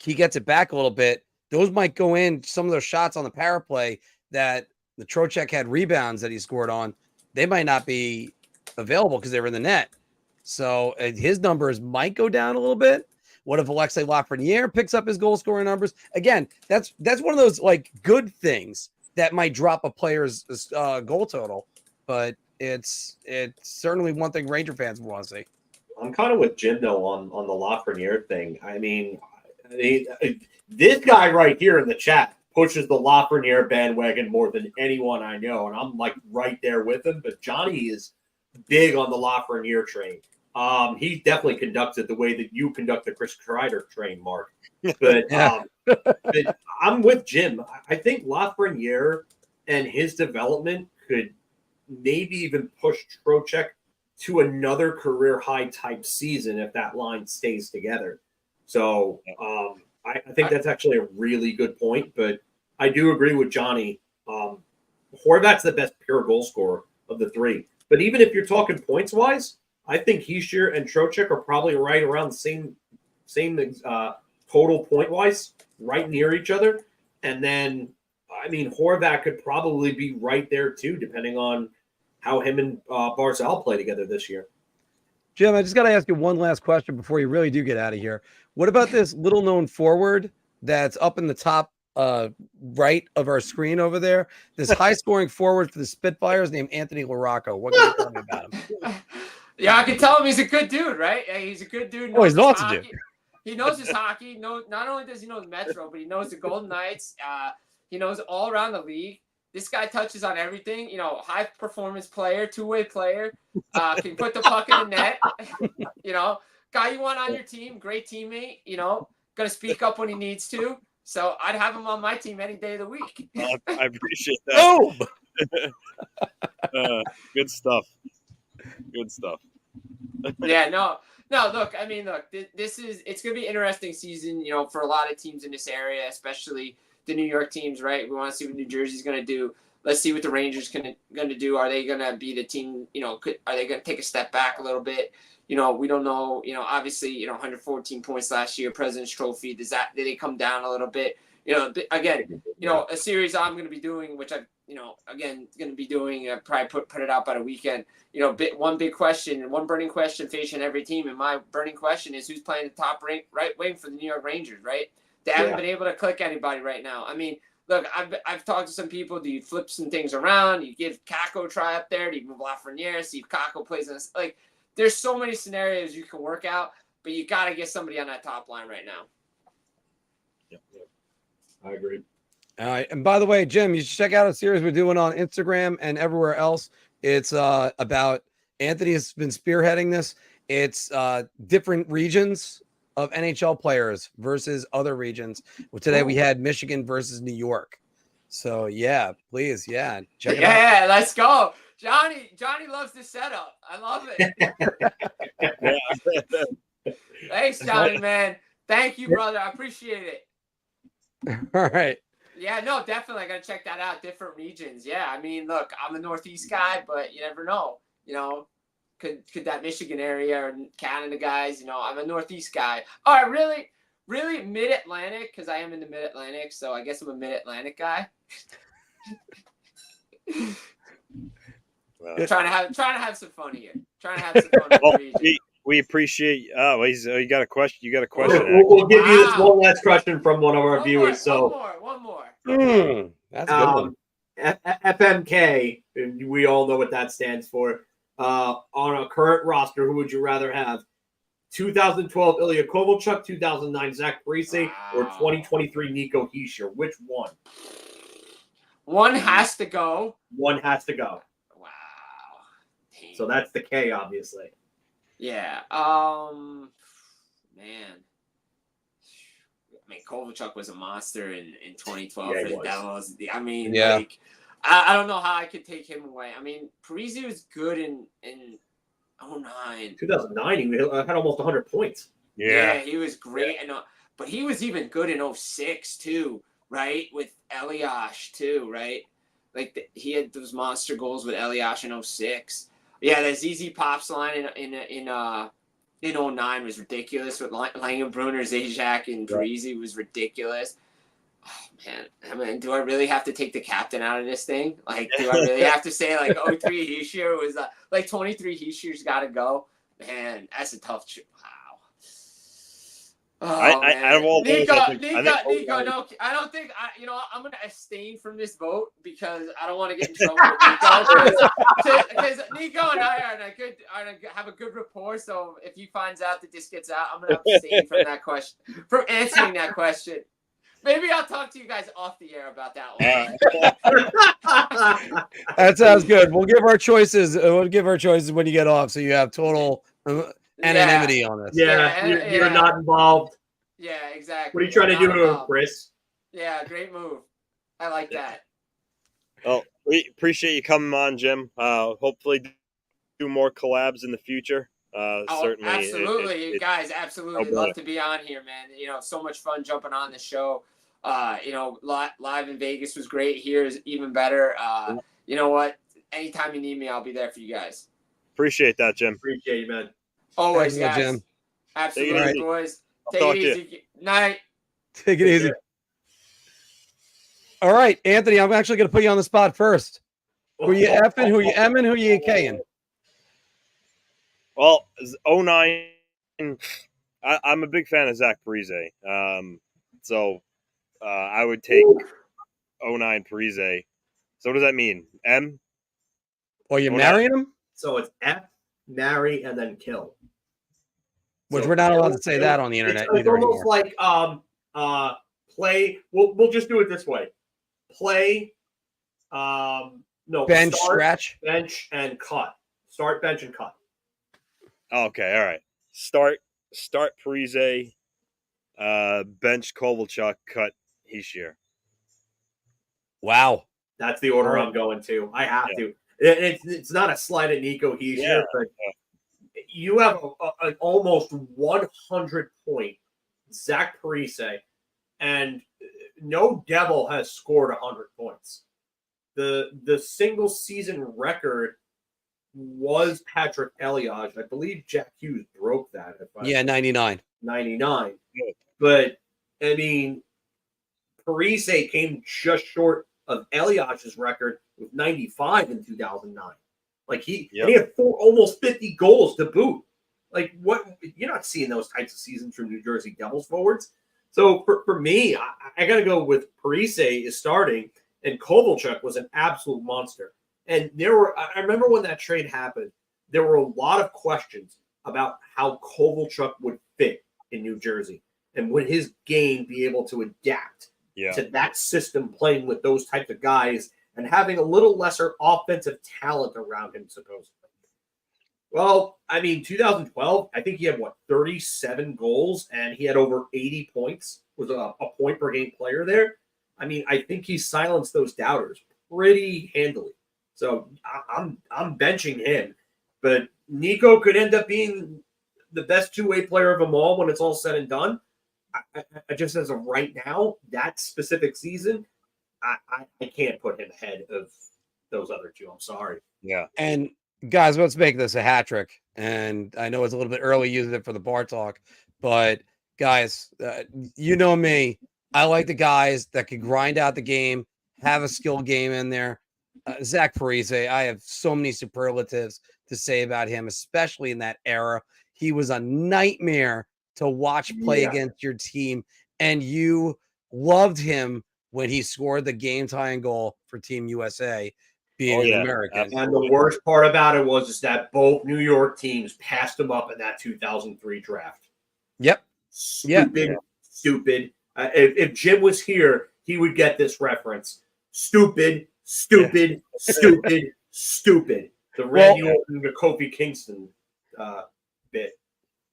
he gets it back a little bit. Those might go in, some of those shots on the power play that the Trocheck had rebounds that he scored on. They might not be available because they were in the net. So his numbers might go down a little bit. What if Alexis Lafreniere picks up his goal scoring numbers? Again, that's one of those like good things that might drop a player's goal total, but it's certainly one thing Ranger fans want to see. I'm kind of with Jim though on the Lafreniere thing. I mean, this guy right here in the chat pushes the Lafreniere bandwagon more than anyone I know, and I'm like right there with him. But Johnny is big on the Lafreniere train. He definitely conducts it the way that you conduct the Chris Kreider train, Mark. But, but I'm with Jim. I think Lafreniere and his development could maybe even push Trocheck to another career high type season if that line stays together. So I think that's actually a really good point. But I do agree with Johnny. Horvat's the best pure goal scorer of the three. But even if you're talking points wise, I think Hischier and Trocheck are probably right around the same total point wise, right near each other. And then, I mean, Horvat could probably be right there too, depending on how him and Barzal play together this year. Jim, I just got to ask you one last question before you really do get out of here. What about this little known forward that's up in the top right of our screen over there? This high scoring forward for the Spitfires named Anthony Larocco. What can you tell me about him? Yeah, I can tell him he's a good dude, right? He's a good dude. Oh, he's awesome, dude. He knows his hockey. Not only does he know the Metro, but he knows the Golden Knights. He knows all around the league. This guy touches on everything. High performance player, two-way player. Can put the puck in the net. Guy you want on your team. Great teammate. Gonna speak up when he needs to. So I'd have him on my team any day of the week. I appreciate that. Oh, good stuff. Good stuff. Yeah, no. Look, it's gonna be an interesting season, for a lot of teams in this area, especially the New York teams, right? We want to see what New Jersey's gonna do. Let's see what the Rangers gonna do. Are they gonna be the team? Are they gonna take a step back a little bit? We don't know. Obviously, 114 points last year, President's Trophy. Did they come down a little bit? Again, a series I'm gonna be doing, which I, again, going to be doing, probably put it out by the weekend. One big question, one burning question facing every team. And my burning question is who's playing the top right wing for the New York Rangers, right? They haven't been able to click anybody right now. I mean, look, I've talked to some people. Do you flip some things around? Do you give Kako a try up there? Do you move Lafreniere? See if Kako plays in this? Like, there's so many scenarios you can work out, but you got to get somebody on that top line right now. Yep. I agree. All right. And by the way, Jim, you should check out a series we're doing on Instagram and everywhere else. It's about Anthony has been spearheading this. It's different regions of NHL players versus other regions. Well, today we had Michigan versus New York. So yeah, please, check it out. Yeah, let's go. Johnny loves the setup. I love it. Thanks, Johnny, man. Thank you, brother. I appreciate it. All right. Yeah, no, definitely. I got to check that out. Different regions. Yeah, I mean, look, I'm a Northeast guy, but you never know. Could that Michigan area or Canada guys, I'm a Northeast guy. All right, really Mid-Atlantic, because I am in the Mid-Atlantic, so I guess I'm a Mid-Atlantic guy. Trying to have some fun here. Trying to have some fun with the region. We appreciate. Oh, you got a question. You got a question. We'll give you this one last question from one of our viewers. One more. That's a good one. FMK, and we all know what that stands for. On a current roster, who would you rather have? 2012 Ilya Kovalchuk, 2009 Zach Parise, or 2023 Nico Hischier? Which one? One has to go. One has to go. Wow. Damn. So that's the K, obviously. Yeah. Man. I mean, Kovalchuk was a monster in 2012 for the Devils. I mean, like, I don't know how I could take him away. I mean, Parise was good in 2009. 2009, he had almost 100 points. Yeah, he was great. Yeah. But he was even good in 2006 too, right? With Elias too, right? Like he had those monster goals with Elias in 2006. Yeah, the ZZ Pops line in 2009 was ridiculous with Langenbrunner, Zajac, and Parise was ridiculous. Oh, man. I mean, do I really have to take the captain out of this thing? Like, do I really have to say, like, 03 Hischier was, like, 23 Hischier's got to go? Man, that's a tough Wow. Oh, man. I have all Nico, no, I don't think, I'm going to abstain from this vote because I don't want to get in trouble with Nico. Because Nico and I have a good rapport, so if he finds out that this gets out, I'm going to abstain from that question, from answering that question. Maybe I'll talk to you guys off the air about that one. That sounds good. We'll give our choices. When you get off, so you have total anonymity on this. Yeah, you're not involved. Yeah, exactly. What are you trying to do, Chris? Yeah, great move. I like that. Well, we appreciate you coming on, Jim. Hopefully do more collabs in the future. Certainly, absolutely, guys. Absolutely love to be on here, man. So much fun jumping on the show. Live in Vegas was great. Here is even better. You know what? Anytime you need me, I'll be there for you guys. Appreciate that, Jim. Appreciate you, man. Always, guys. Jim. Absolutely, boys. Take it easy. Night. Take it easy. All right, Anthony, I'm actually going to put you on the spot first. Who you effing? Who you emming? Who you K'ing? Well, 2009, I'm a big fan of Zach Parise. So I would take 2009 Parise. So what does that mean? M? Well, you marrying him? So it's F, marry, and then kill. Which we're not allowed to say that on the internet it's either almost anymore. Like play. We'll just do it this way. Play. Bench, stretch, bench, and cut. Start, bench, and cut. Okay, all right. Start Parise, bench Kovalchuk, cut Hischier. Wow. That's the order I'm going to. I have to. It's not a slight at Nico Hischier, but you have an almost 100-point Zach Parise, and no Devil has scored 100 points. The single season record was Patrick Elias. I believe Jack Hughes broke that. 99. 99. But, I mean, Parise came just short of Elias's record with 95 in 2009. Like, he had almost 50 goals to boot. Like, what? You're not seeing those types of seasons from New Jersey Devils forwards. So, for me, I got to go with Parise is starting, and Kovalchuk was an absolute monster. And I remember when that trade happened, there were a lot of questions about how Kovalchuk would fit in New Jersey and would his game be able to adapt to that system, playing with those types of guys and having a little lesser offensive talent around him, supposedly. Well, I mean, 2012, I think he had, 37 goals, and he had over 80 points, was a point per game player there. I mean, I think he silenced those doubters pretty handily. So I'm benching him. But Nico could end up being the best two-way player of them all when it's all said and done. I just, as of right now, that specific season, I can't put him ahead of those other two. I'm sorry. Yeah. And guys, let's make this a hat trick. And I know it's a little bit early using it for the bar talk, but guys, you know me. I like the guys that can grind out the game, have a skill game in there. Zach Parise, I have so many superlatives to say about him, especially in that era. he was a nightmare to watch play against your team, and you loved him when he scored the game-tying goal for Team USA, being an American. Absolutely. And the worst part about it is that both New York teams passed him up in that 2003 draft. Yep. Stupid. If Jim was here, he would get this reference. Stupid. The Randy Orton to Kofi Kingston bit.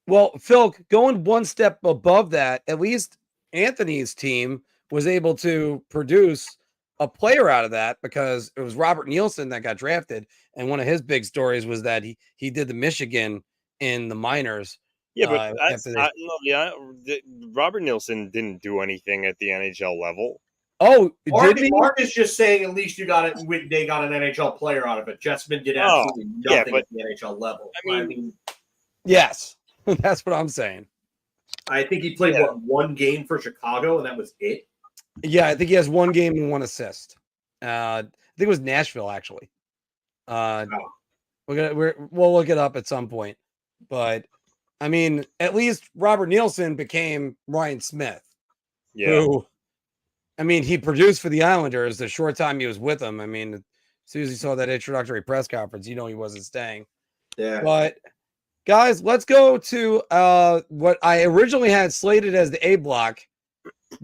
Well, Phil, going one step above that, at least Anthony's team was able to produce a player out of that, because it was Robert Nielsen that got drafted. And one of his big stories was that he did the Michigan in the minors. Yeah, but Robert Nielsen didn't do anything at the NHL level. Oh, Marc is just saying at least they got an NHL player out of it. Jetsman did absolutely nothing at the NHL level. I mean, yes, that's what I'm saying. I think he played one game for Chicago, and that was it. Yeah, I think he has one game and one assist. I think it was Nashville, actually. We'll look it up at some point. But I mean, at least Robert Nielsen became Ryan Smith. Yeah. Who, I mean, he produced for the Islanders the short time he was with them. I mean, as soon as you saw that introductory press conference, you know he wasn't staying. Yeah. But guys, let's go to what I originally had slated as the A block,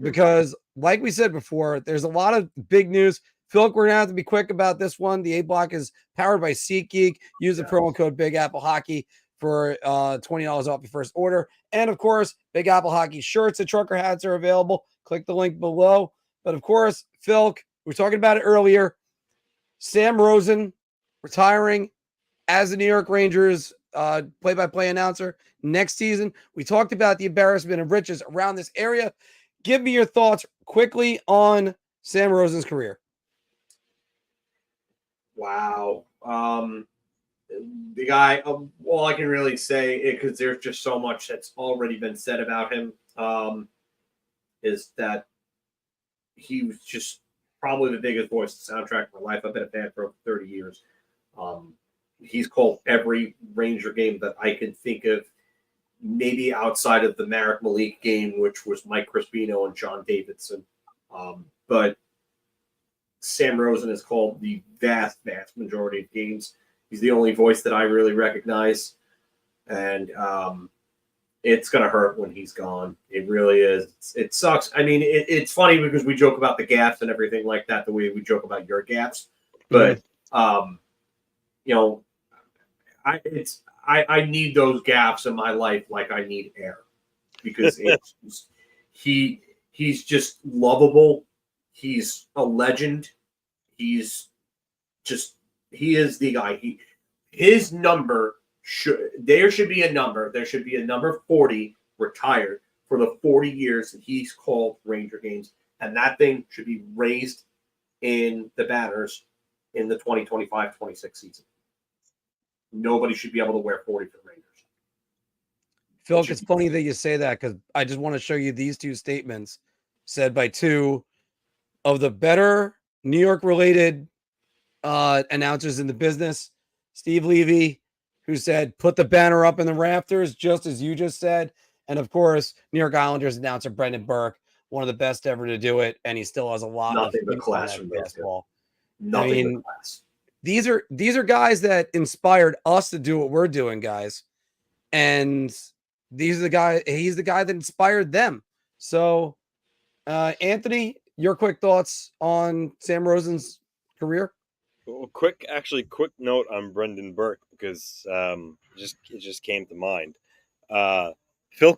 because like we said before, there's a lot of big news. Phil, we're gonna have to be quick about this one. The A block is powered by Seat Geek. Use the promo code BigAppleHockey for $20 off your first order. And of course, Big Apple Hockey shirts and trucker hats are available. Click the link below. But of course, Phil, we were talking about it earlier. Sam Rosen retiring as the New York Rangers play-by-play announcer next season. We talked about the embarrassment of riches around this area. Give me your thoughts quickly on Sam Rosen's career. Wow. The guy, all I can really say, because there's just so much that's already been said about him, is that he was just probably the biggest voice in the soundtrack of my life. I've been a fan for over 30 years. He's called every Ranger game that I can think of, maybe outside of the Marc Malik game, which was Mike Crispino and John Davidson. But Sam Rosen has called the vast majority of games. He's the only voice that I really recognize. And it's going to hurt when he's gone. It really is. It sucks. I mean, it's funny because we joke about the gaffes and everything like that, the way we joke about your gaffes. But, you know, I need those gaffes in my life like I need air, because it's just, he's just lovable. He's a legend. He is the guy. His number there should be a number. There should be a number 40 retired for the 40 years that he's called Ranger games, and that thing should be raised in the banners in the 2025-26 season. Nobody should be able to wear 40 for the Rangers. Phil, it's funny that you say that, because I just want to show you these two statements said by two of the better New York-related announcers in the business. Steve Levy, who said, put the banner up in the rafters, just as you just said. And, of course, New York Islanders announcer Brendan Burke, one of the best ever to do it, and he still has a lot Nothing of but class from basketball. Nothing but class. These are guys that inspired us to do what we're doing, guys. And he's the guy that inspired them. So, Anthony, your quick thoughts on Sam Rosen's career? Well, quick note on Brendan Burke, because it just came to mind. Phil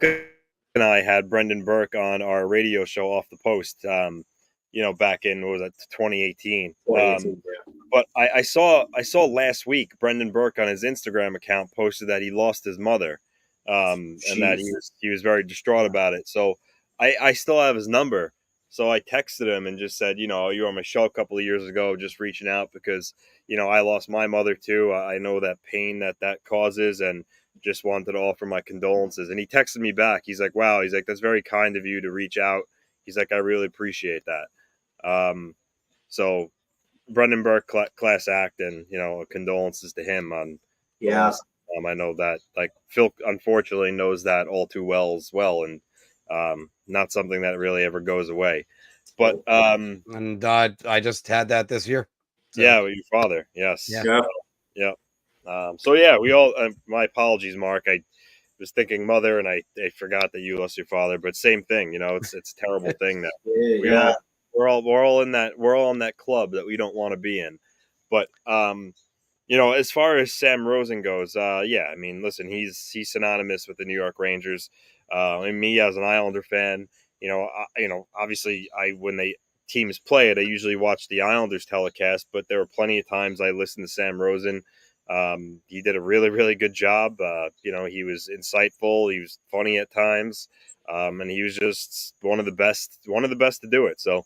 and I had Brendan Burke on our radio show Off the Post, back in, 2018. But I saw last week Brendan Burke on his Instagram account posted that he lost his mother, and that he was very distraught about it. So I still have his number. So I texted him and just said, you were on my show a couple of years ago, just reaching out because, I lost my mother too. I know that pain that causes, and just wanted to offer my condolences. And he texted me back. He's like, wow. He's like, that's very kind of you to reach out. He's like, I really appreciate that. So Brendan Burke, class act, and, condolences to him on. Yeah. I know that like Phil unfortunately knows that all too well as well, and not something that really ever goes away. But and I just had that this year. So. Yeah, with your father. Yes. Yeah. So yeah, we all. My apologies, Mark. I was thinking mother, and I forgot that you lost your father. But same thing. It's a terrible thing that we're all in that club that we don't want to be in. But as far as Sam Rosen goes, yeah, I mean, listen, he's synonymous with the New York Rangers. And me as an Islander fan, obviously, when they teams play it, I usually watch the Islanders telecast, but there were plenty of times I listened to Sam Rosen. He did a really, really good job. He was insightful. He was funny at times, and he was just one of the best to do it. So,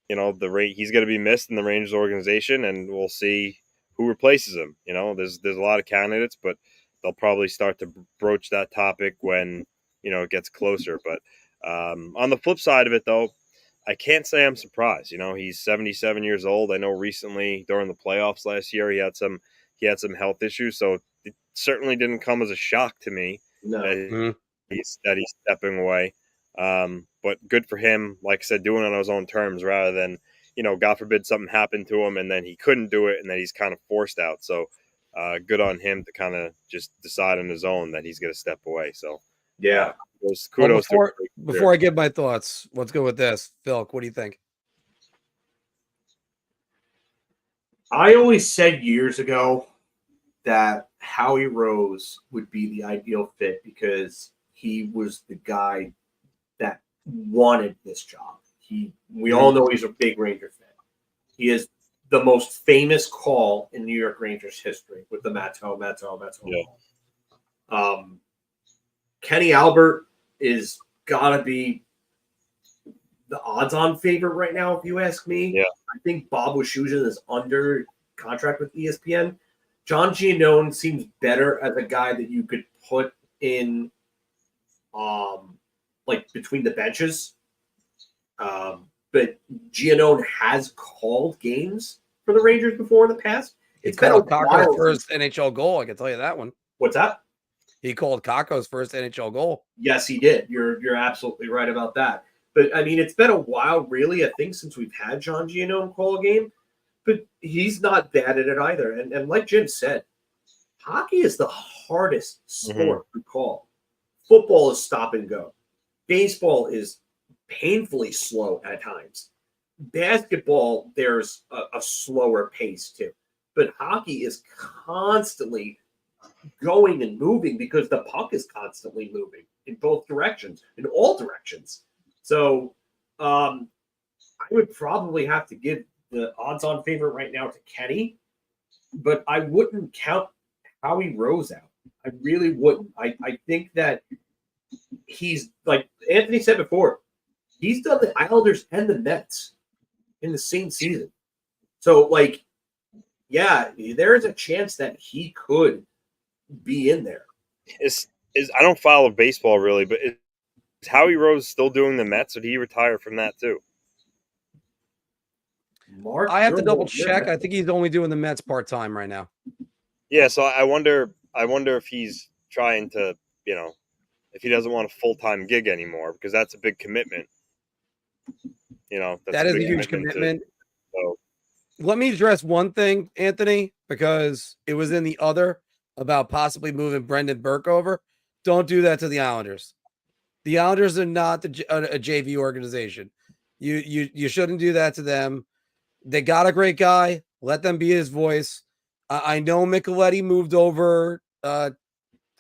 he's going to be missed in the Rangers organization, and we'll see who replaces him. There's a lot of candidates, but they'll probably start to broach that topic when it gets closer. But on the flip side of it, though, I can't say I'm surprised. He's 77 years old. I know recently during the playoffs last year he had some health issues, so it certainly didn't come as a shock to me that he's stepping away. But good for him, like I said, doing it on his own terms rather than, God forbid something happened to him and then he couldn't do it and then he's kind of forced out. So good on him to kind of just decide on his own that he's going to step away. So yeah. Kudos before I give my thoughts, let's go with this. Phil, what do you think? I always said years ago that Howie Rose would be the ideal fit because he was the guy that wanted this job. We all know he's a big Ranger fan. He is the most famous call in New York Rangers history with the Matto. Yeah. Kenny Albert is gotta be the odds-on favorite right now, if you ask me. Yeah. I think Bob Wischusen is under contract with ESPN. John Giannone seems better as a guy that you could put in, between the benches. But Giannone has called games for the Rangers before in the past. It's been a Kakko's first NHL goal. I can tell you that one. What's that? He called Kakko's first NHL goal. Yes, he did. You're absolutely right about that. But, I mean, it's been a while, really, I think, since we've had John Giannone call a game. But he's not bad at it either. And like Jim said, hockey is the hardest sport to call. Football is stop and go. Baseball is painfully slow at times. Basketball, there's a slower pace, too. But hockey is constantly going and moving because the puck is constantly moving in both directions, in all directions. So I would probably have to give the odds-on favorite right now to Kenny, but I wouldn't count Howie Rose out. I really wouldn't. I think that he's, like Anthony said before, he's done the Islanders and the Mets in the same season. So, yeah, there is a chance that he could be in there. I don't follow baseball really, but is Howie Rose still doing the Mets, or did he retire from that too? Marc, I have to double check. I think he's only doing the Mets part-time right now. Yeah, so I wonder if he's trying to, if he doesn't want a full-time gig anymore, because that's a big commitment. That is a huge commitment. Let me address one thing, Anthony, because it was in the other about possibly moving Brendan Burke over. Don't do that to the Islanders. The Islanders are not a JV organization. You shouldn't do that to them. They got a great guy. Let them be his voice. I know Micheletti moved over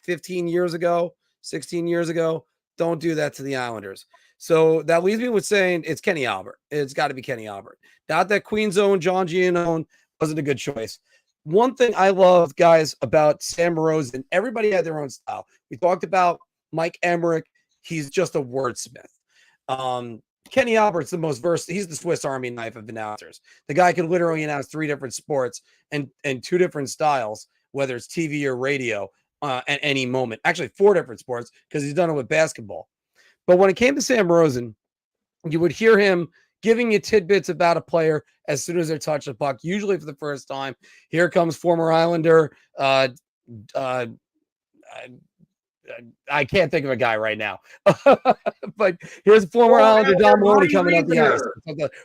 15 years ago, 16 years ago. Don't do that to the Islanders. So that leaves me with saying it's Kenny Albert. It's got to be Kenny Albert. Not that Queen's own John Giannone wasn't a good choice. One thing I love, guys, about Sam Rosen, everybody had their own style. We talked about Mike Emmerich. He's just a wordsmith. Kenny Albert's the most versatile. He's the Swiss Army knife of announcers. The guy can literally announce 3 different sports and 2 different styles, whether it's TV or radio, at any moment. Actually, 4 different sports because he's done it with basketball. But when it came to Sam Rosen, you would hear him giving you tidbits about a player as soon as they touch the puck, usually for the first time. Here comes former Islander I can't think of a guy right now, but here's former Islander Don Maloney coming up the ice,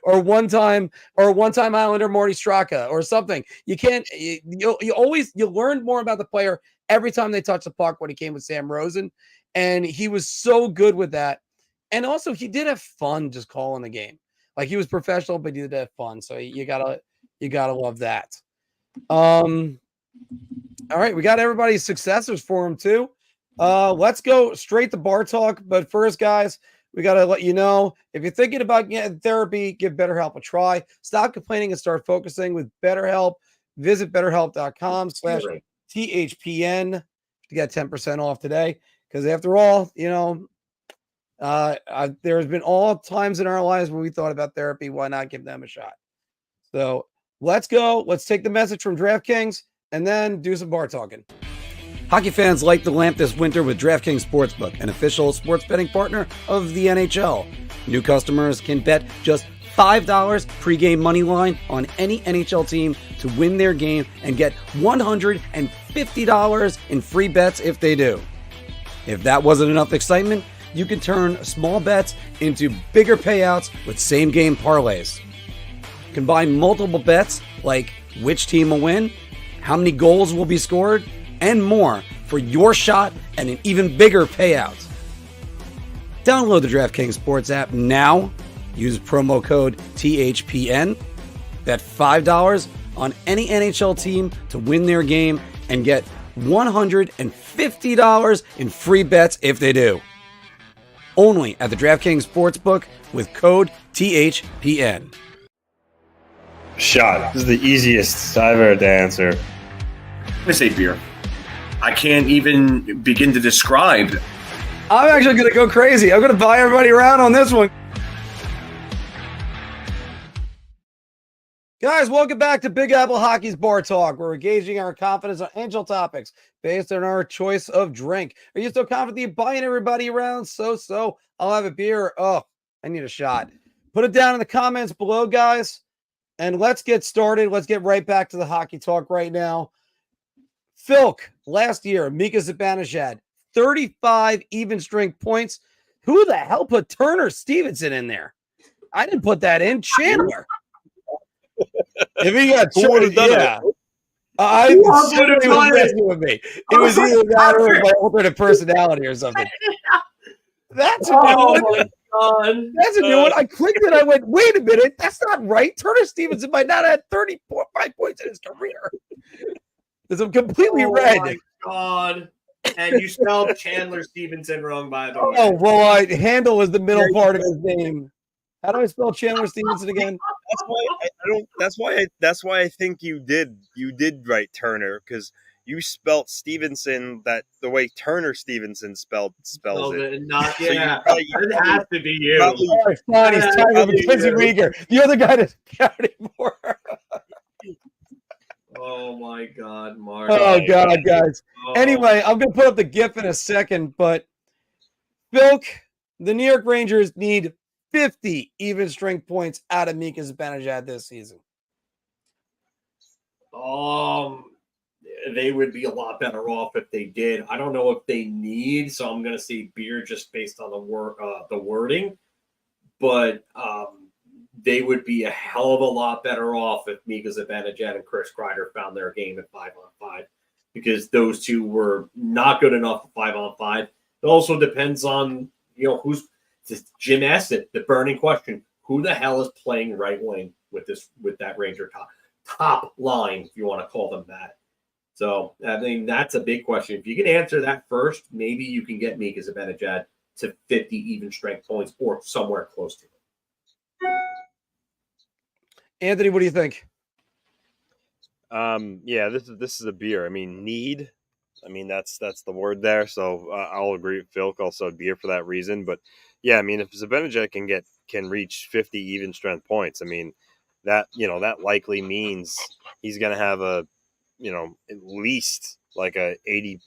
or one-time Islander Marty Straka, or something. You can't. You learn more about the player every time they touch the puck. When he came with Sam Rosen, and he was so good with that, and also he did have fun just calling the game. Like, he was professional, but he did have fun. So you gotta love that. All right, we got everybody's successors for him too. Let's go straight to bar talk. But first, guys, we got to let you know, if you're thinking about getting therapy, give BetterHelp a try. Stop complaining and start focusing with BetterHelp. Visit BetterHelp.com/THPN to get 10% off today. Because after all, there's been all times in our lives when we thought about therapy. Why not give them a shot? So let's go. Let's take the message from DraftKings and then do some bar talking. Hockey fans light the lamp this winter with DraftKings Sportsbook, an official sports betting partner of the NHL. New customers can bet just $5 pregame moneyline on any NHL team to win their game and get $150 in free bets if they do. If that wasn't enough excitement, you can turn small bets into bigger payouts with same-game parlays. Combine multiple bets like which team will win, how many goals will be scored, and more for your shot and an even bigger payout. Download the DraftKings Sports app now. Use promo code THPN. Bet $5 on any NHL team to win their game and get $150 in free bets if they do. Only at the DraftKings Sportsbook with code THPN. Shot. This is the easiest I've ever to answer. I'm going to say beer. I can't even begin to describe. I'm actually going to go crazy. I'm going to buy everybody around on this one. Guys, welcome back to Big Apple Hockey's Bar Talk. We're engaging our confidence on NHL topics based on our choice of drink. Are you so confident you're buying everybody around? So, I'll have a beer. Oh, I need a shot. Put it down in the comments below, guys. And let's get started. Let's get right back to the hockey talk right now. Philk, last year, Mika Zibanejad, 35 even strength points. Who the hell put Turner Stevenson in there? I didn't put that in. Chandler. If he got Who would have done yeah. it? I was messing with me. It was either that or my alternate personality or something. That's a new one. God. That's a new one. I clicked it. I went, wait a minute. That's not right. Turner Stevenson might not have 35 points in his career. Because I'm completely red. My God. And you spelled Chandler Stevenson wrong, by the way. Oh, well, Handle is the middle part of his name. How do I spell Chandler Stevenson again? That's why I think you did write Turner, because you spelt Stevenson that the way Turner Stevenson spells it. Not, So yeah. It has to be you. Oh, it's fine. He's tired of Mackenzie Rieger. The other guy doesn't count anymore. Oh, my God, Marc. Oh, God, guys. Oh. Anyway, I'm going to put up the GIF in a second, but Philk, the New York Rangers need 50 even strength points out of Mika Zibanejad this season. They would be a lot better off if they did. I don't know if they need, so I'm going to say beer just based on the wording. But they would be a hell of a lot better off if Mika Zibanejad and Chris Kreider found their game at 5-on-5, because those two were not good enough at 5-on-5. It also depends on, who's Jim asked it, the burning question: who the hell is playing right wing with that Ranger top line, if you want to call them that? So I mean, that's a big question. If you can answer that first, maybe you can get Mika Zibanejad to 50 even strength points or somewhere close to it. Anthony, what do you think? Yeah, this is a beer. I mean, need. I mean, that's the word there. So I'll agree with Phil. Also beer for that reason. But yeah, I mean, if Zibanejad can reach 50 even strength points, I mean, that likely means he's going to have at least like a 80,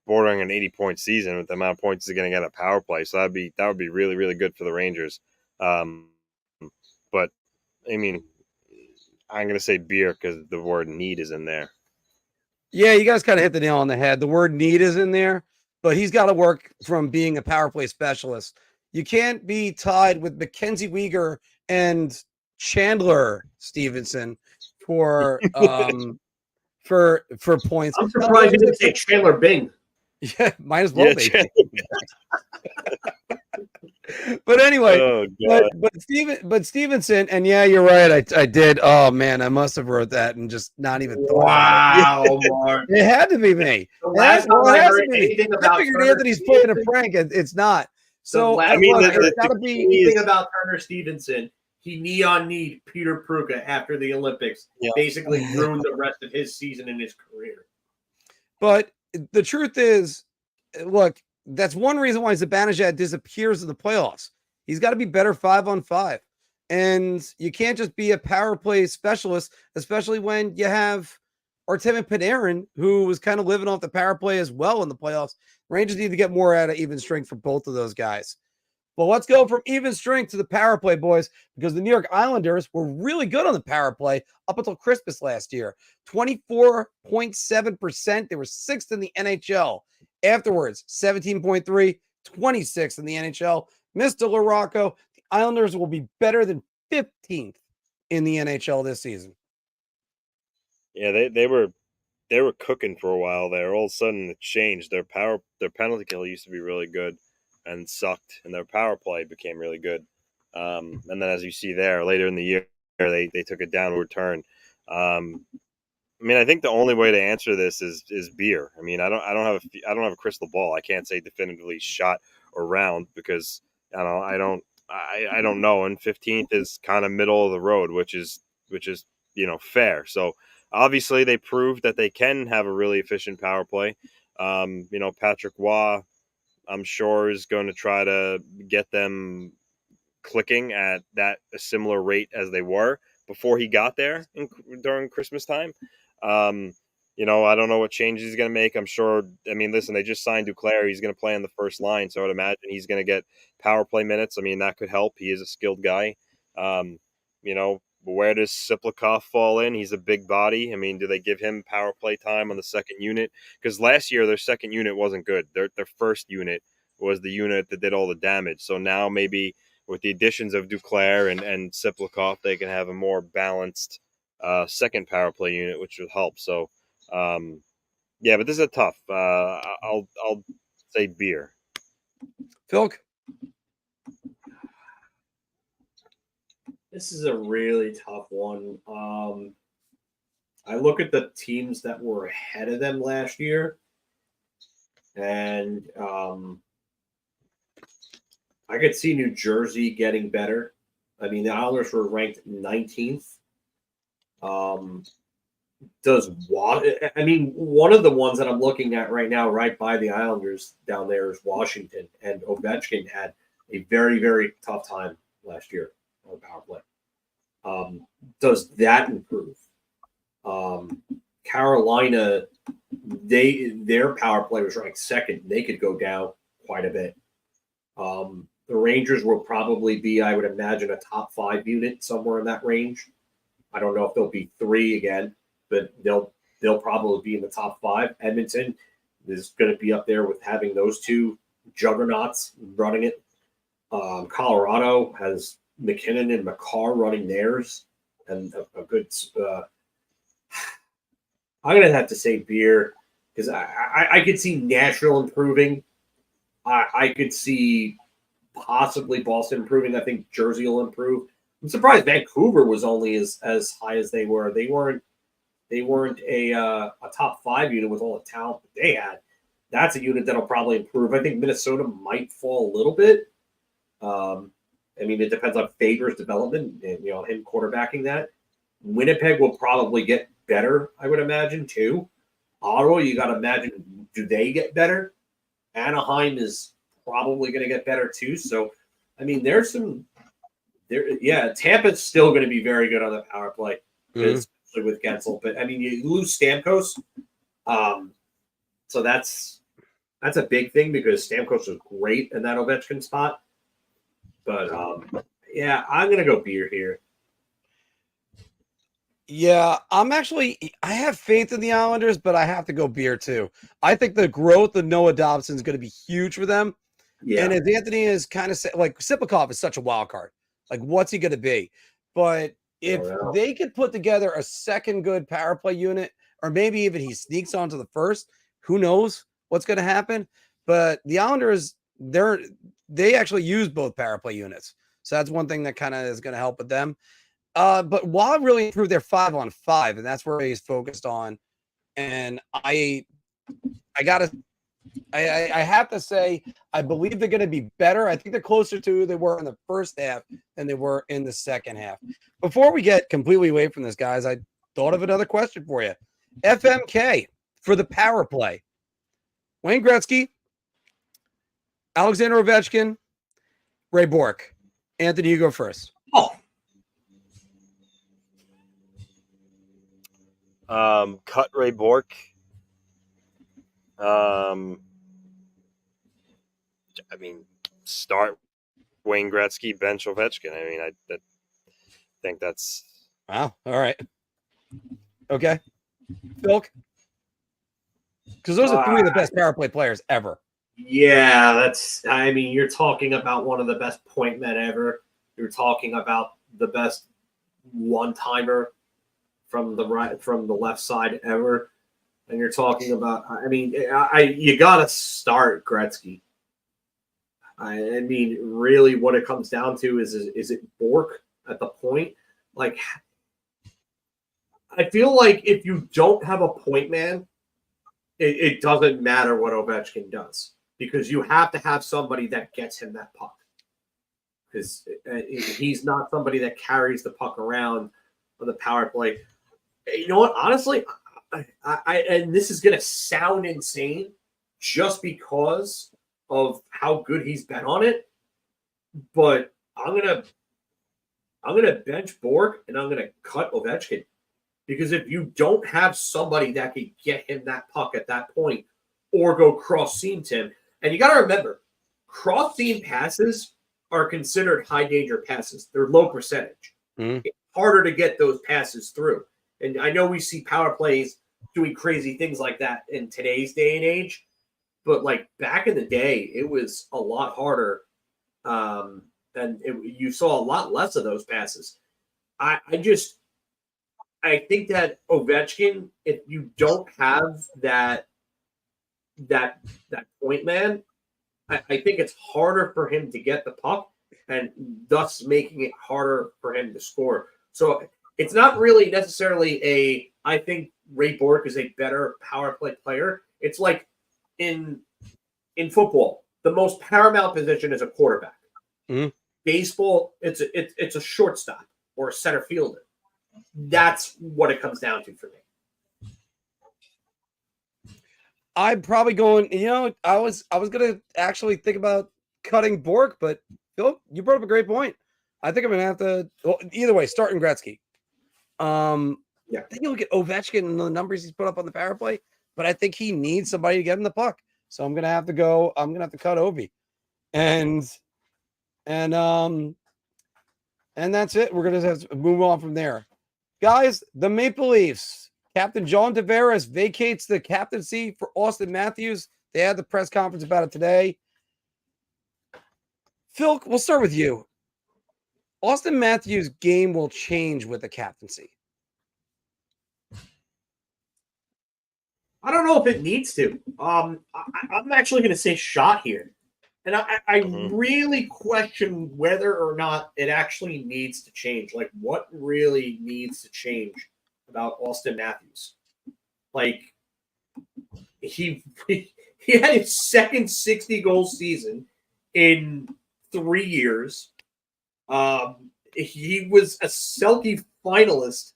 bordering an 80-point season with the amount of points he's going to get at power play. So that would be really, really good for the Rangers. But I mean, I'm going to say beer because the word need is in there. Yeah, you guys kind of hit the nail on the head. The word need is in there, but he's got to work from being a power play specialist. You can't be tied with Mackenzie Weegar and Chandler Stevenson for points. I'm surprised you didn't say Chandler Bing. Yeah, might as well be. But anyway, but Stevenson, and yeah, you're right. I did. Oh man, I must have wrote that and just not even thought. Wow, Mark. It had to be me. I figured Anthony's playing a prank. It's not. So I mean, it's got to be thing about Turner Stevenson. He need Peter Pruka after the Olympics. Yeah. Basically ruined the rest of his season and his career. But the truth is, look, that's one reason why Zibanejad disappears in the playoffs. He's got to be better 5-on-5. And you can't just be a power play specialist, especially when you have Artemi Panarin, who was kind of living off the power play as well in the playoffs. Rangers need to get more out of even strength for both of those guys. Well, let's go from even strength to the power play, boys, because the New York Islanders were really good on the power play up until Christmas last year. 24.7%. They were sixth in the NHL. Afterwards, 17.3, 26th in the NHL. Mr. LaRocco, the Islanders will be better than 15th in the NHL this season. Yeah, they were cooking for a while there. All of a sudden, it changed. Their penalty kill used to be really good and sucked, and their power play became really good. And then, as you see there, later in the year, they took a downward turn. I mean, I think the only way to answer this is beer. I mean, I don't have a crystal ball. I can't say definitively shot or round because I don't know. And 15th is kind of middle of the road, which is fair. So obviously they proved that they can have a really efficient power play. Patrick Waugh, I'm sure, is going to try to get them clicking at a similar rate as they were before he got there during Christmas time. I don't know what changes he's going to make. I'm sure. I mean, listen, they just signed Duclair. He's going to play on the first line, so I would imagine he's going to get power play minutes. I mean, that could help. He is a skilled guy. Where does Siplikov fall in? He's a big body. I mean, do they give him power play time on the second unit? Because last year their second unit wasn't good. Their first unit was the unit that did all the damage. So now maybe with the additions of Duclair and Siplikov, they can have a more balanced second power play unit, which would help. So, but this is a tough. I'll say beer. Phil? This is a really tough one. I look at the teams that were ahead of them last year, and I could see New Jersey getting better. I mean, the Islanders were ranked 19th. One of the ones that I'm looking at right now, right by the Islanders down there, is Washington, and Ovechkin had a very, very tough time last year on power play. Does that improve? Carolina, their power play was ranked second. They could go down quite a bit. The Rangers will probably be, I would imagine, a top 5 unit somewhere in that range. I don't know if they'll be 3 again, but they'll probably be in the top 5. Edmonton is going to be up there with having those two juggernauts running it. Colorado has McKinnon and McCarr running theirs, and a good. I'm going to have to say beer because I could see Nashville improving. I could see possibly Boston improving. I think Jersey will improve. I'm surprised Vancouver was only as high as they were. They weren't a top 5 unit with all the talent that they had. That's a unit that'll probably improve. I think Minnesota might fall a little bit. I mean, it depends on Faber's development and him quarterbacking that. Winnipeg will probably get better, I would imagine, too. Ottawa, you got to imagine, do they get better? Anaheim is probably going to get better, too. So, I mean, Tampa's still going to be very good on the power play, especially with Gensel. But, I mean, you lose Stamkos. So that's a big thing because Stamkos was great in that Ovechkin spot. But, I'm going to go beer here. Yeah, I have faith in the Islanders, but I have to go beer too. I think the growth of Noah Dobson is going to be huge for them. Yeah. And as Anthony is kind of like, Sipakov is such a wild card. Like, what's he going to be? But if they could put together a second good power play unit, or maybe even he sneaks onto the first, who knows what's going to happen? But the Islanders, they actually use both power play units. So that's one thing that kind of is going to help with them. But Waugh really improved their 5-on-5, and that's where he's focused on. And I have to say, I believe they're going to be better. I think they're closer to who they were in the first half than they were in the second half. Before we get completely away from this, guys, I thought of another question for you. FMK for the power play. Wayne Gretzky, Alexander Ovechkin, Ray Bourque. Anthony, you go first. Cut Ray Bourque. I mean, start Wayne Gretzky, bench Ovechkin. I mean, I think that's wow. All right. Okay, Phil. Because those are three of the best power play players ever. Yeah, I mean, you're talking about one of the best point men ever. You're talking about the best one-timer from the left side ever. And you're talking about, I mean, you got to start Gretzky. I mean, really what it comes down to is it Bourque at the point? Like, I feel like if you don't have a point man, it doesn't matter what Ovechkin does, because you have to have somebody that gets him that puck, because he's not somebody that carries the puck around on the power play. You know what? Honestly, I and this is going to sound insane just because of how good he's been on it, but I'm gonna bench Bourque and I'm gonna cut Ovechkin. Because if you don't have somebody that can get him that puck at that point or go cross-seam to him, and you got to remember, cross-seam passes are considered high-danger passes. They're low percentage. Mm-hmm. It's harder to get those passes through. And I know we see power plays doing crazy things like that in today's day and age, but like back in the day, it was a lot harder, and you saw a lot less of those passes. I think that Ovechkin, if you don't have that point man, I think it's harder for him to get the puck, and thus making it harder for him to score. So it's not really necessarily I think Ray Bourque is a better power play player. It's like in football, the most paramount position is a quarterback. Mm-hmm. Baseball, it's a shortstop or a center fielder. That's what it comes down to for me. I'm probably going, I was going to actually think about cutting Bourque, but Phil, you brought up a great point. I think I'm going to have to, either way, starting Gretzky. Yeah. I think you look at Ovechkin and the numbers he's put up on the power play, but I think he needs somebody to get him the puck. So I'm going to have to cut Ovi. And that's it. We're going to have to move on from there. Guys, the Maple Leafs, Captain John Tavares vacates the captaincy for Auston Matthews. They had the press conference about it today. Phil, we'll start with you. Auston Matthews' game will change with the captaincy. I don't know if it needs to. I'm actually going to say shot here. And I really question whether or not it actually needs to change. Like, what really needs to change about Auston Matthews? Like, he had his second 60-goal season in 3 years. He was a Selke finalist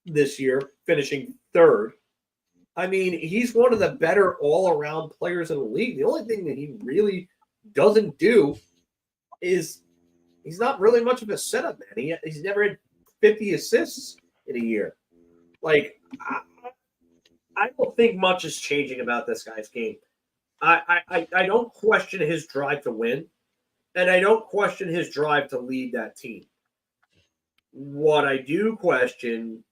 this year, finishing third. I mean, he's one of the better all-around players in the league. The only thing that he really doesn't do is he's not really much of a setup man. He's never had 50 assists in a year. Like, I don't think much is changing about this guy's game. I don't question his drive to win, and I don't question his drive to lead that team. What I do question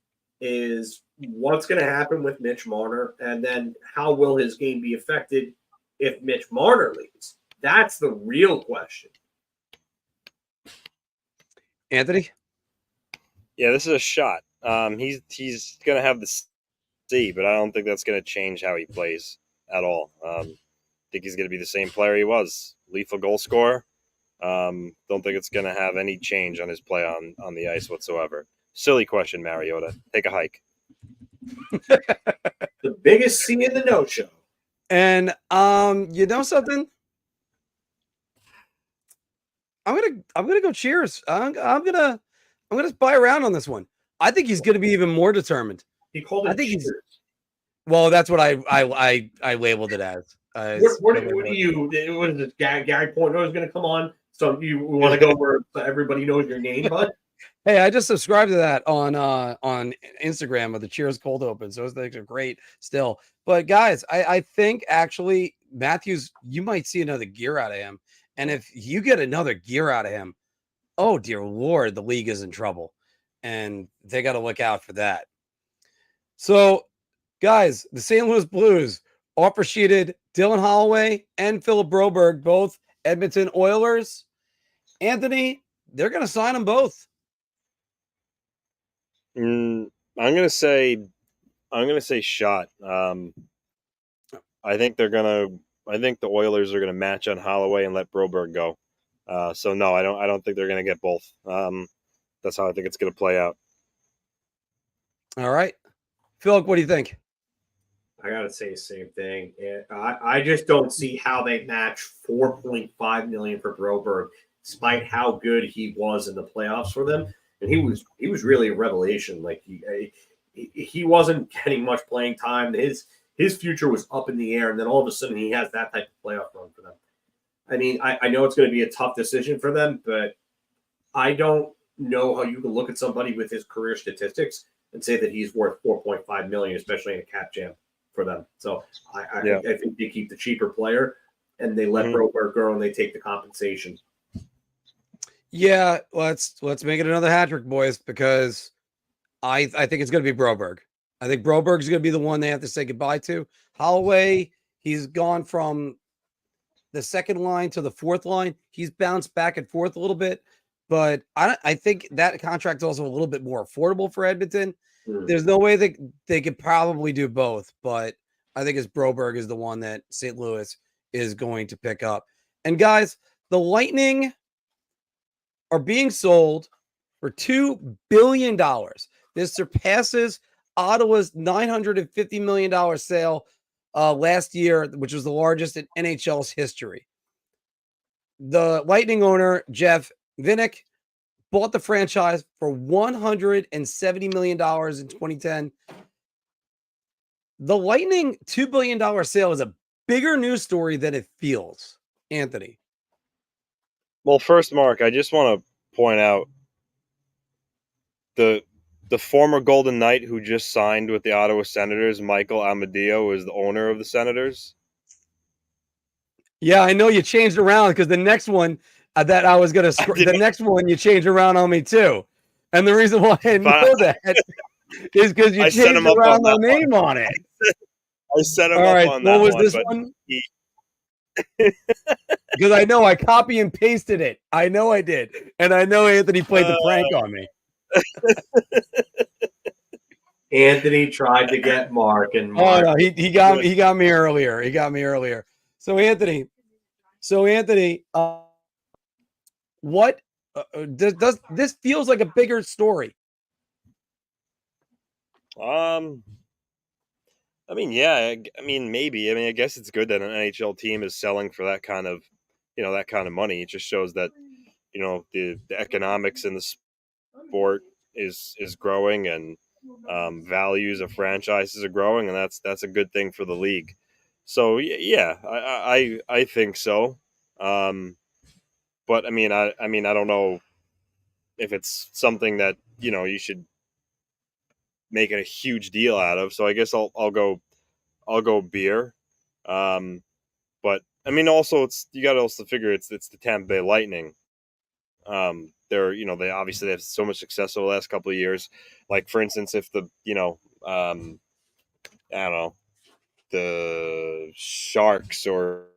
is what's going to happen with Mitch Marner, and then how will his game be affected if Mitch Marner leaves? That's the real question. Anthony? Yeah, this is a shot. He's going to have the C, but I don't think that's going to change how he plays at all. I think he's going to be the same player he was. Lethal goal scorer. Don't think it's going to have any change on his play on the ice whatsoever. Silly question, Mariota. Take a hike. The biggest C in the no-show. And you know something? I'm gonna go cheers. I'm gonna buy around on this one. I think he's gonna be even more determined. He called it I think cheers. Well, that's what I labeled it as. What is this? Gary Portnoy is going to come on. So you want to go where everybody knows your name, bud? Hey, I just subscribed to that on Instagram of the Cheers Cold Open. So those things are great still. But guys, I think actually Matthews, you might see another gear out of him. And if you get another gear out of him, oh dear Lord, the league is in trouble. And they got to look out for that. So, guys, the St. Louis Blues offer sheeted Dylan Holloway and Philip Broberg, both Edmonton Oilers. Anthony, they're going to sign them both. I'm gonna say shot. I think the Oilers are gonna match on Holloway and let Broberg go. So no, I don't think they're gonna get both. That's how I think it's gonna play out. All right, Phil, what do you think? I gotta say the same thing. I just don't see how they match $4.5 million for Broberg, despite how good he was in the playoffs for them. And he was really a revelation. Like he wasn't getting much playing time. His future was up in the air, and then all of a sudden he has that type of playoff run for them. I mean, I know it's going to be a tough decision for them, but I don't know how you can look at somebody with his career statistics and say that he's worth $4.5 million, especially in a cap jam for them. So I think they keep the cheaper player and they let Broberg go and they take the compensation. Yeah, let's make it another hat trick, boys, because I think it's going to be Broberg. I think Broberg's going to be the one they have to say goodbye to. Holloway, he's gone from the second line to the fourth line. He's bounced back and forth a little bit, but I think that contract is also a little bit more affordable for Edmonton. There's no way they could probably do both, but I think it's Broberg is the one that St. Louis is going to pick up. And guys, the Lightning are being sold for $2 billion. This surpasses Ottawa's $950 million sale last year, which was the largest in NHL's history. The Lightning owner, Jeff Vinik, bought the franchise for $170 million in 2010. The Lightning $2 billion sale is a bigger news story than it feels. Anthony. Well, first, Mark, I just want to point out the former Golden Knight who just signed with the Ottawa Senators, Michael Amadio, is the owner of the Senators. Yeah, I know you changed around because the next one that I was going to the next one you changed around on me too. And the reason why I know that is because you changed around the name on it. I set him up on that one. What was this one? Because I know I copy and pasted it. I know I did. And I know Anthony played the prank on me. Anthony tried to get Marc, and Marc, no, he got me earlier. So Anthony, what does this feels like a bigger story? I mean, yeah. I mean, maybe. I mean, I guess it's good that an NHL team is selling for that kind of, that kind of money. It just shows that, the economics in the sport is growing, and values of franchises are growing, and that's a good thing for the league. So yeah, I think so. But I mean, I don't know if it's something that you should make it a huge deal out of. So I guess I'll go beer. But I mean, also you got to also figure it's the Tampa Bay Lightning. they're, they obviously have so much success over the last couple of years. Like, for instance, if the, I don't know, the Sharks or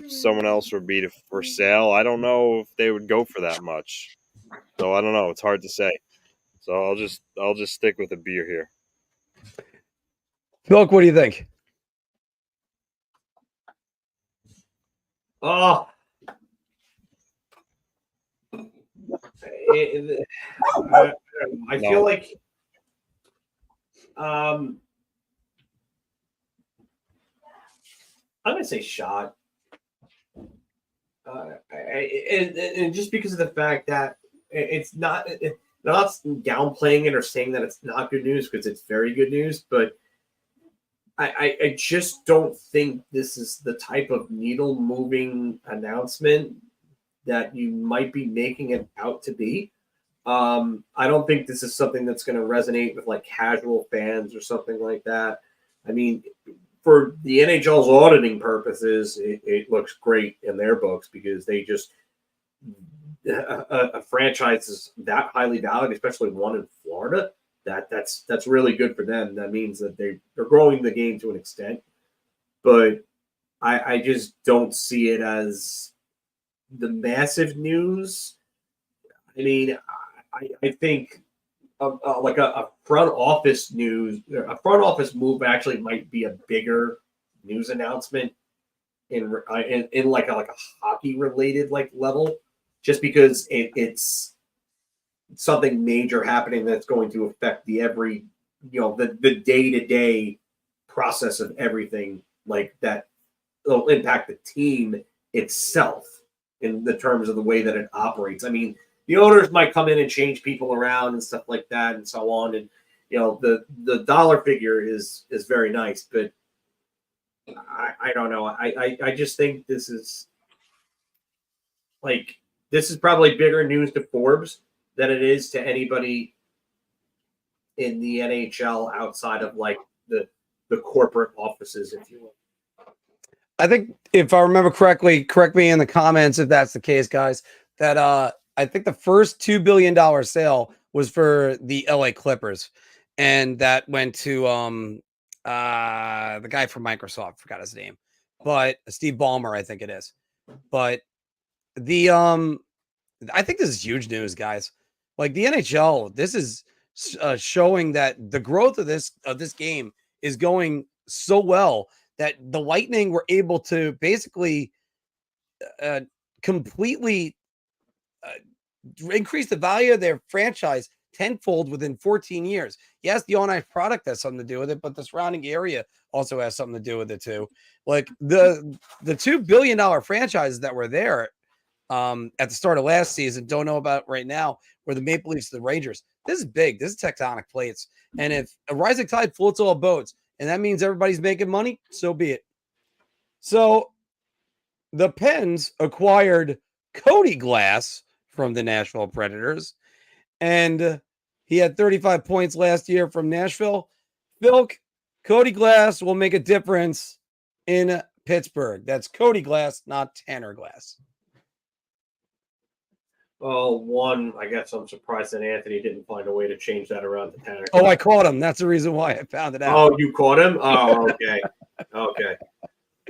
someone else would be for sale, I don't know if they would go for that much. So I don't know. It's hard to say. So I'll just stick with a beer here. Phil, what do you think? Oh, I feel like I'm gonna say shot, and just because of the fact that it's not downplaying it or saying that it's not good news, because it's very good news, but I just don't think this is the type of needle moving announcement that you might be making it out to be. I don't think this is something that's going to resonate with like casual fans or something like that. I mean, for the NHL's auditing purposes, it looks great in their books, because they just a franchise is that highly valued, especially one in Florida. That's really good for them. That means that they're growing the game to an extent, but I just don't see it as the massive news. I mean, I think like a front office move actually might be a bigger news announcement in like a hockey related like level, just because it's something major happening that's going to affect the day-to-day process of everything, like that will impact the team itself in the terms of the way that it operates. I mean, the owners might come in and change people around and stuff like that and so on. And, the dollar figure is very nice, but I don't know. I just think this is probably bigger news to Forbes than it is to anybody in the NHL outside of like the corporate offices, if you will. I think if I remember correctly, correct me in the comments if that's the case, guys, that I think the first $2 billion sale was for the LA Clippers. And that went to the guy from Microsoft, forgot his name, but Steve Ballmer, I think it is. But I think this is huge news, guys. Like the NHL, this is showing that the growth of this game is going so well that the Lightning were able to basically completely increase the value of their franchise tenfold within 14 years. Yes, the on-ice product has something to do with it, but the surrounding area also has something to do with it too. Like the $2 billion franchises that were there at the start of last season, don't know about right now, were the Maple Leafs, the Rangers. This is big. This is tectonic plates. And if a rising tide floats all boats, and that means everybody's making money, so be it. So the Pens acquired Cody Glass from the Nashville Predators, and he had 35 points last year from Nashville. Phil, Cody Glass will make a difference in Pittsburgh. That's Cody Glass, not Tanner Glass. Well, one, I guess I'm surprised that Anthony didn't find a way to change that around to Tanner. Oh, I caught him. That's the reason why I found it out. Oh, you caught him? Oh, okay. Okay.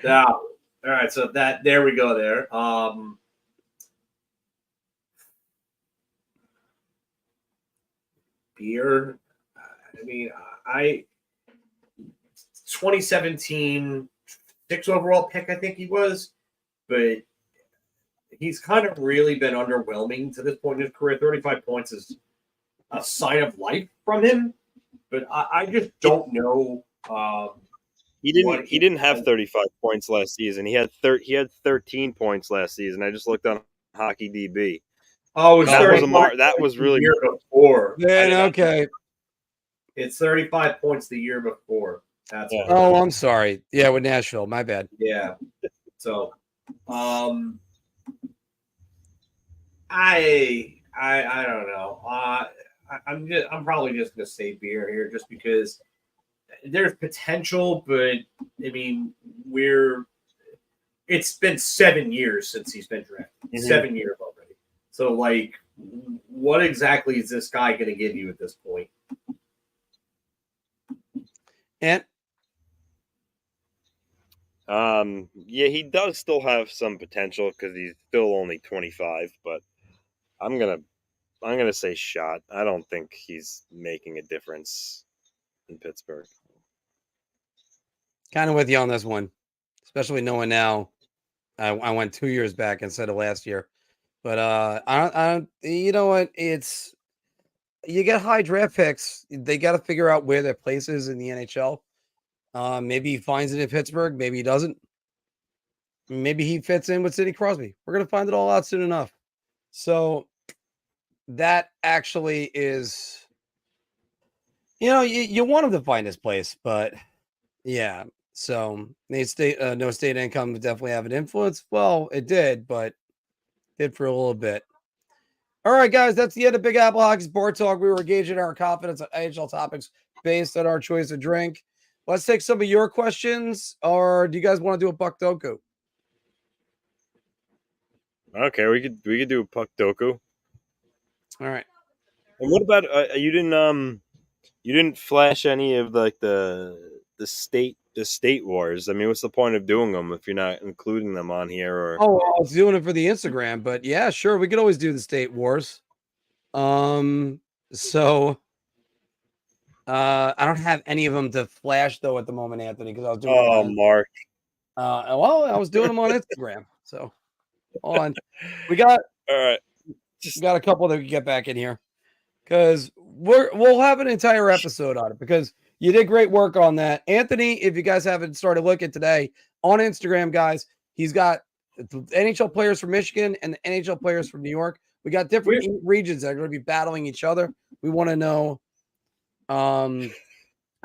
Now, all right. So there we go there. Beer. I mean, 2017 6th overall pick, I think he was, but he's kind of really been underwhelming to this point in his career. 35 points is a sign of life from him, but I just don't know. He didn't have 35 points last season. He had 13 points last season. I just looked on Hockey DB. Oh, that was really the year before. Yeah, okay. It's 35 points the year before. That's Oh, I'm sorry. Yeah, with Nashville. My bad. Yeah. So, I don't know. I'm probably just gonna say beer here, just because there's potential, but I mean, it's been 7 years since he's been drafted. 7 years already. So, like, what exactly is this guy going to give you at this point? And yeah, he does still have some potential because he's still only 25. But I'm gonna say shot. I don't think he's making a difference in Pittsburgh. kind of with you on this one, especially knowing now I went 2 years back instead of last year. But I don't. You know what? It's you get high draft picks. They got to figure out where their place is in the NHL. Maybe he finds it in Pittsburgh. Maybe he doesn't. Maybe he fits in with Sidney Crosby. We're gonna find it all out soon enough. So that actually is, you want him to find his place, but yeah. So no state income would definitely have an influence. Well, it did, but did for a little bit. All right, guys, that's the end of Big Apple Hockey's Bar Talk. We were gauging our confidence on NHL topics based on our choice of drink. Let's take some of your questions, or do you guys want to do a Puckdoku? Okay, we could do a Puckdoku. All right. And what about you didn't flash any of like the state wars? I mean, what's the point of doing them if you're not including them on here? Or I was doing it for the Instagram, but yeah, sure, we could always do the state wars. So I don't have any of them to flash though at the moment, Anthony, because I was doing Marc. Well, I was doing them on Instagram. So hold on. We got All right. We got a couple that we can get back in here because we'll have an entire episode on it because you did great work on that. Anthony, if you guys haven't started looking today on Instagram, guys, he's got the NHL players from Michigan and the NHL players from New York. We got different regions that are going to be battling each other. We want to know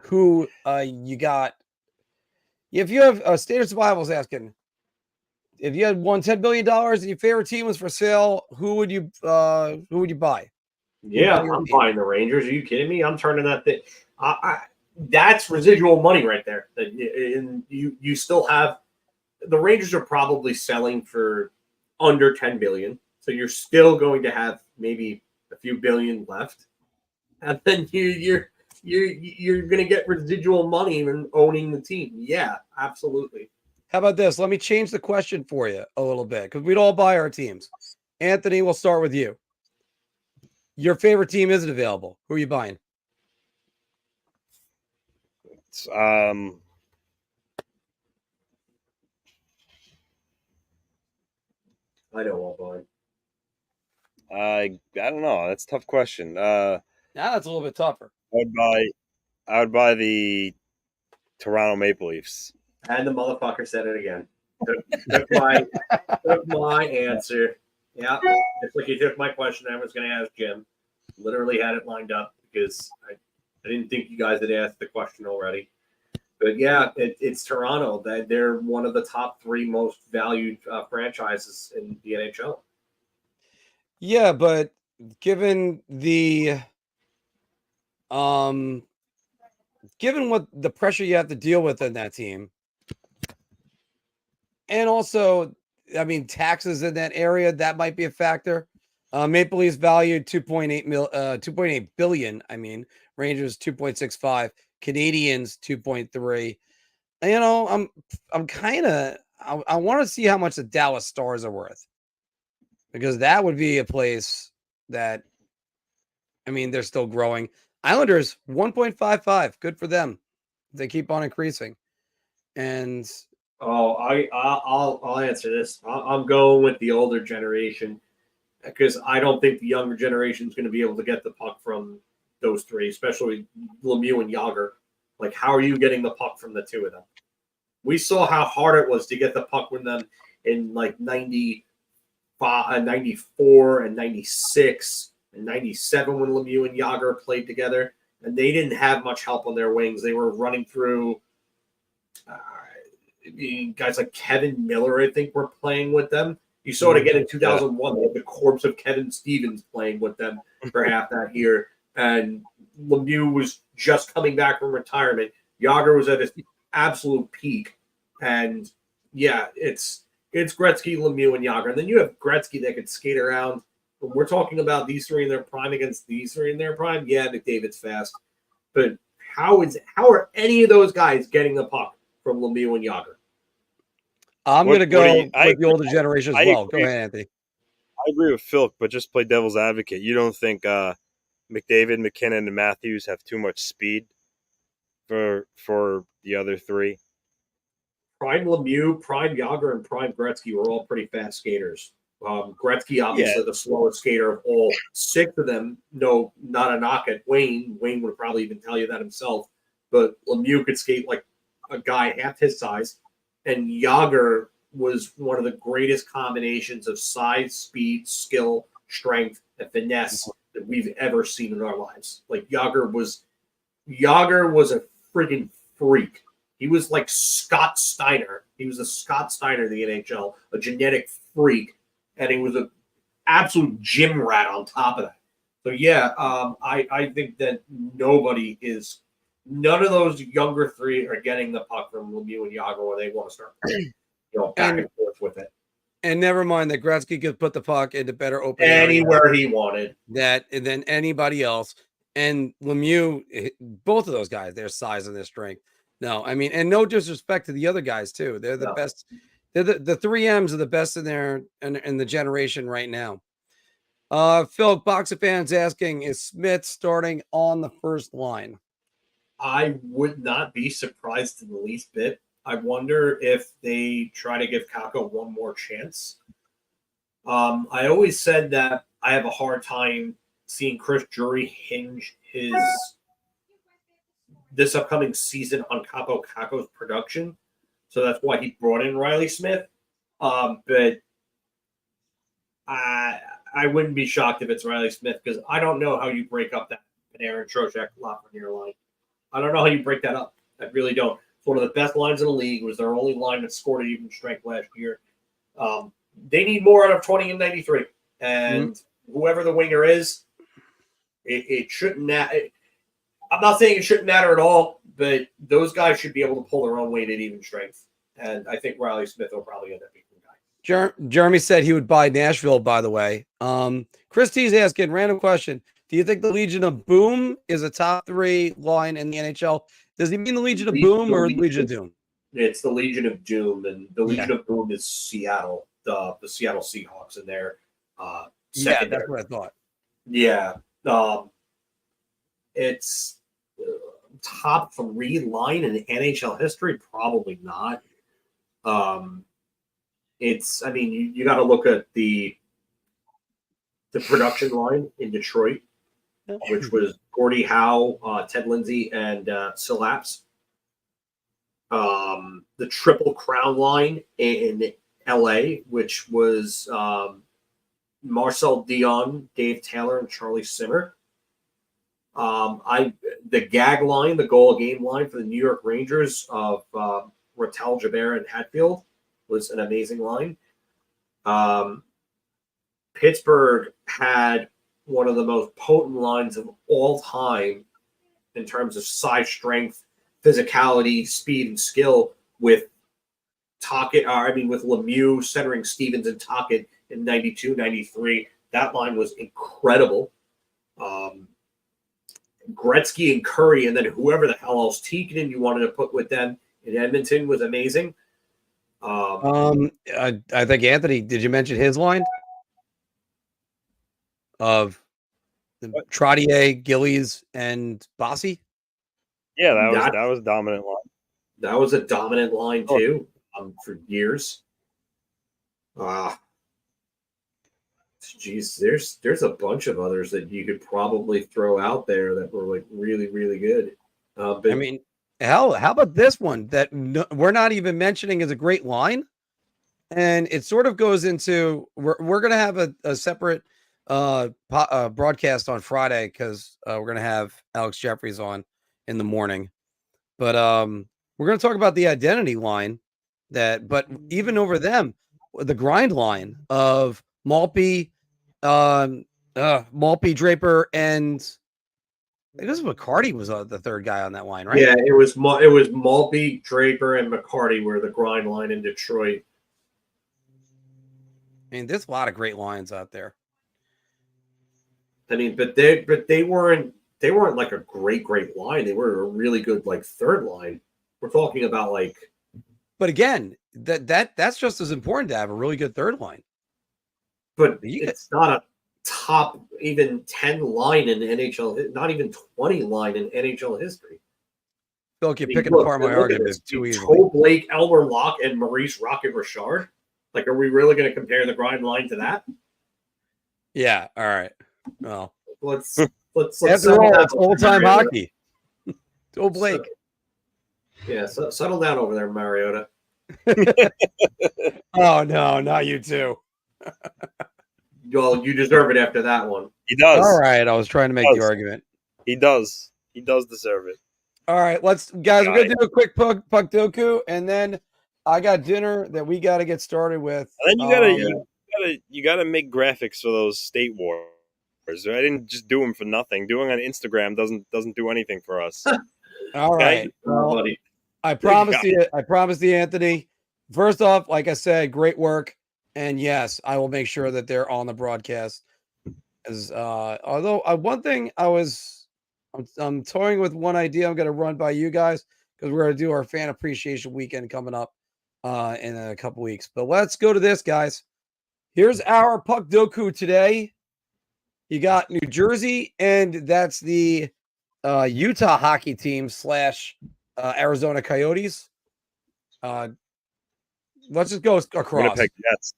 who you got. If you have State of Survival's asking, if you had won $10 billion and your favorite team was for sale, who would you buy? Yeah, I'm buying the Rangers. Are you kidding me? I'm turning that thing. That's residual money right there. And you still have the Rangers are probably selling for under $10 billion, so you're still going to have maybe a few billion left, and then you're going to get residual money in owning the team. Yeah, absolutely. How about this? Let me change the question for you a little bit because we'd all buy our teams. Anthony, we'll start with you. Your favorite team isn't available. Who are you buying? I know I'll buy. I don't know. That's a tough question. Now that's a little bit tougher. I would buy the Toronto Maple Leafs. And the motherfucker said it again. Took my answer. Yeah, it's like he took my question. I was going to ask Jim. Literally had it lined up because I didn't think you guys had asked the question already. But yeah, it's Toronto. They're one of the top 3 most valued franchises in the NHL. Yeah, but given what the pressure you have to deal with in that team, and also, I mean, taxes in that area, that might be a factor. Maple Leafs valued $2.8 billion. I mean, Rangers 2.65, Canadians 2.3. I'm kind of I want to see how much the Dallas Stars are worth because that would be a place that, I mean, they're still growing. Islanders 1.55, good for them. They keep on increasing, and I'll answer this. I'm going with the older generation because I don't think the younger generation is going to be able to get the puck from those 3, especially Lemieux and Yager. Like, how are you getting the puck from the 2 of them? We saw how hard it was to get the puck from them in like 95, 94 and 96 and 97 when Lemieux and Yager played together. And they didn't have much help on their wings. They were running through guys like Kevin Miller, I think, were playing with them. You saw it again in 2001. They had the corpse of Kevin Stevens playing with them for half that year. And Lemieux was just coming back from retirement. Yager was at his absolute peak. And, yeah, it's Gretzky, Lemieux, and Yager. And then you have Gretzky that could skate around when we're talking about these three in their prime against these three in their prime, yeah, McDavid's fast. But how are any of those guys getting the puck from Lemieux and Yager? I'm going to go with the older generation as well. Agree. Go ahead, Anthony. I agree with Phil, but just play devil's advocate. You don't think McDavid, McKinnon, and Matthews have too much speed for the other three? Prime Lemieux, Prime Yager, and Prime Gretzky were all pretty fast skaters. Gretzky, obviously, the slowest skater of all 6 of them. No, not a knock at Wayne. Wayne would probably even tell you that himself. But Lemieux could skate like a guy half his size. And Yager was one of the greatest combinations of size, speed, skill, strength, and finesse that we've ever seen in our lives. Like Yager was a freaking freak. He was like Scott Steiner. He was a Scott Steiner of the NHL, a genetic freak, and he was an absolute gym rat on top of that. So yeah, I think that none of those younger three are getting the puck from Lemieux and Yager where they want to start, back and forth with it. And never mind that Gretzky could put the puck into better open anywhere he wanted. Than anybody else. And Lemieux, both of those guys, their size and their strength. No, I mean, and no disrespect to the other guys too. They're the best. They're the 3Ms are the best in the generation right now. Phil, Boxer fans asking, is Smith starting on the first line? I would not be surprised in the least bit. I wonder if they try to give Kakko one more chance. I always said that I have a hard time seeing Chris Drury hinge this upcoming season on Kakko's production. So that's why he brought in Riley Smith. But I wouldn't be shocked if it's Riley Smith because I don't know how you break up that Panarin, Trocheck, Lafreniere line. I don't know how you break that up. I really don't. It's one of the best lines in the league. It was their only line that scored at even strength last year. They need more out of 20 and 93. And whoever the winger is, it shouldn't matter. I'm not saying it shouldn't matter at all, but those guys should be able to pull their own weight at even strength. And I think Riley Smith will probably end up being the guy. Jeremy said he would buy Nashville, by the way. Chris T's asking, random question. Do you think the Legion of Boom is a top 3 line in the NHL? Does he mean the Legion of Boom or Legion of Doom? It's the Legion of Doom, and the Legion of Boom is Seattle, the Seattle Seahawks, and their secondary. That's what I thought. Yeah. It's top 3 line in NHL history? Probably not. You got to look at the production line in Detroit, which was Gordie Howe, Ted Lindsay, and Silaps. The Triple Crown line in LA, which was Marcel Dion, Dave Taylor, and Charlie Simmer. The gag line, the goal game line for the New York Rangers of Rattel, Jabber, and Hatfield was an amazing line. Pittsburgh had one of the most potent lines of all time in terms of size, strength, physicality, speed, and skill with with Lemieux centering Stevens and Tocchet in 92, 93. That line was incredible. Gretzky and Curry, and then whoever the hell else Tikkanen you wanted to put with them in Edmonton was amazing. I think Anthony, did you mention his line of Trottier, Gillies, and Bossy? Yeah, that was a dominant line. That was a dominant line too, for years. Geez, there's a bunch of others that you could probably throw out there that were like really, really good. But I mean, hell, how about this one that we're not even mentioning as a great line? And it sort of goes into, we're going to have a separate broadcast on Friday because we're going to have Alex Jeffries on in the morning. But we're going to talk about the identity line but even over them, the grind line of Maltby, Draper, and I guess McCarty was the third guy on that line, right? Yeah, it was Maltby, Draper, and McCarty were the grind line in Detroit. I mean, there's a lot of great lines out there. I mean, but they weren't like a great line. They were a really good like third line. We're talking about like. But again, that's just as important to have a really good third line. But it's not a top even 10 line in NHL, not even 20 line in NHL history. Feel like you're picking apart my argument too easily. Toe Blake, Elmer Locke, and Maurice Rocket Richard. Like, are we really going to compare the grind line to that? Yeah. All right. Well, let's after all, it's old time hockey. Toe Blake. So settle down over there, Mariota. Oh no, not you too. Well, you deserve it after that one. He does. All right, I was trying to make the argument. He does. He does deserve it. All right, we're gonna do a quick Puckdoku, and then I got dinner that we got to get started with. And then you gotta make graphics for those state wars. I didn't just do them for nothing. Doing on Instagram doesn't do anything for us. All right, well, I promise you, Anthony. First off, like I said, great work, and yes, I will make sure that they're on the broadcast. As although one thing I'm toying with one idea I'm going to run by you guys because we're going to do our fan appreciation weekend coming up in a couple weeks. But let's go to this, guys. Here's our Puckdoku today. You got New Jersey, and that's the Utah hockey team / Arizona Coyotes. Let's just go across. Winnipeg Jets.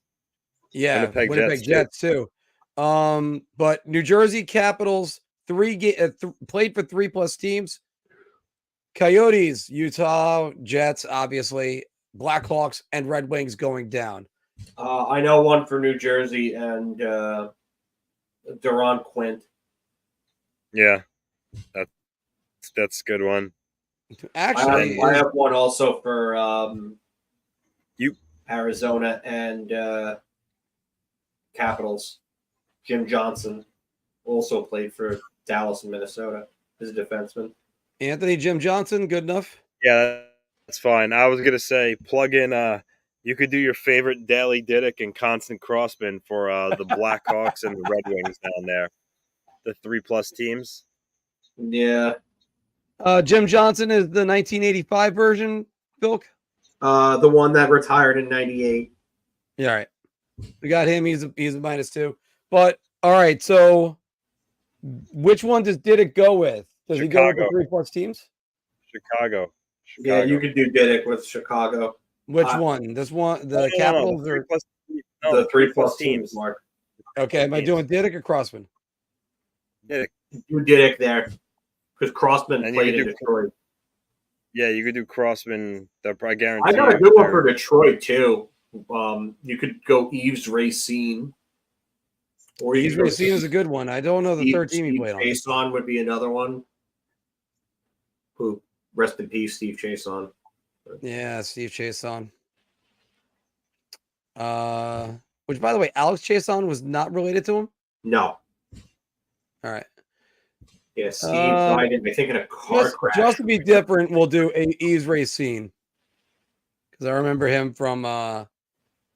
Yeah, Winnipeg Jets too. But New Jersey Capitals played for 3+ teams. Coyotes, Utah, Jets, obviously, Blackhawks, and Red Wings going down. I know one for New Jersey and Duron Quint. Yeah, that's a good one. Actually, I have one also for Arizona and Capitals. Jim Johnson also played for Dallas and Minnesota as a defenseman. Anthony Jim Johnson, good enough? Yeah, that's fine. I was gonna say plug in. You could do your favorite Daly Didick and Constant Crossman for the Blackhawks and the Red Wings down there. The 3+ teams. Yeah. Jim Johnson is the 1985 version, Bilk? The one that retired in 98. Yeah, all right. We got him. He's a -2. But all right, so which one does Didick go with? Does he go with the 3+ teams? Chicago. Yeah, you could do Didick with Chicago. Which one? This one, the Capitals, the or the 3+ teams, Mark. Okay, am I doing Didick or Crossman? Didick. Do Didick there because Crossman played in Detroit. Yeah, you could do Crossman. I guarantee. I got a good one for Detroit too. You could go Yves Racine. Or Yves Racine is a good one. I don't know the third team he played on. Chason would be another one. Who rest in peace, Steve Chason. Yeah, Steve Chason. Which, by the way, Alex Chason was not related to him? No. All right. Yeah, Steve died in, I think, in a car crash. Just to be different, we'll do Yves Racine. Because I remember him from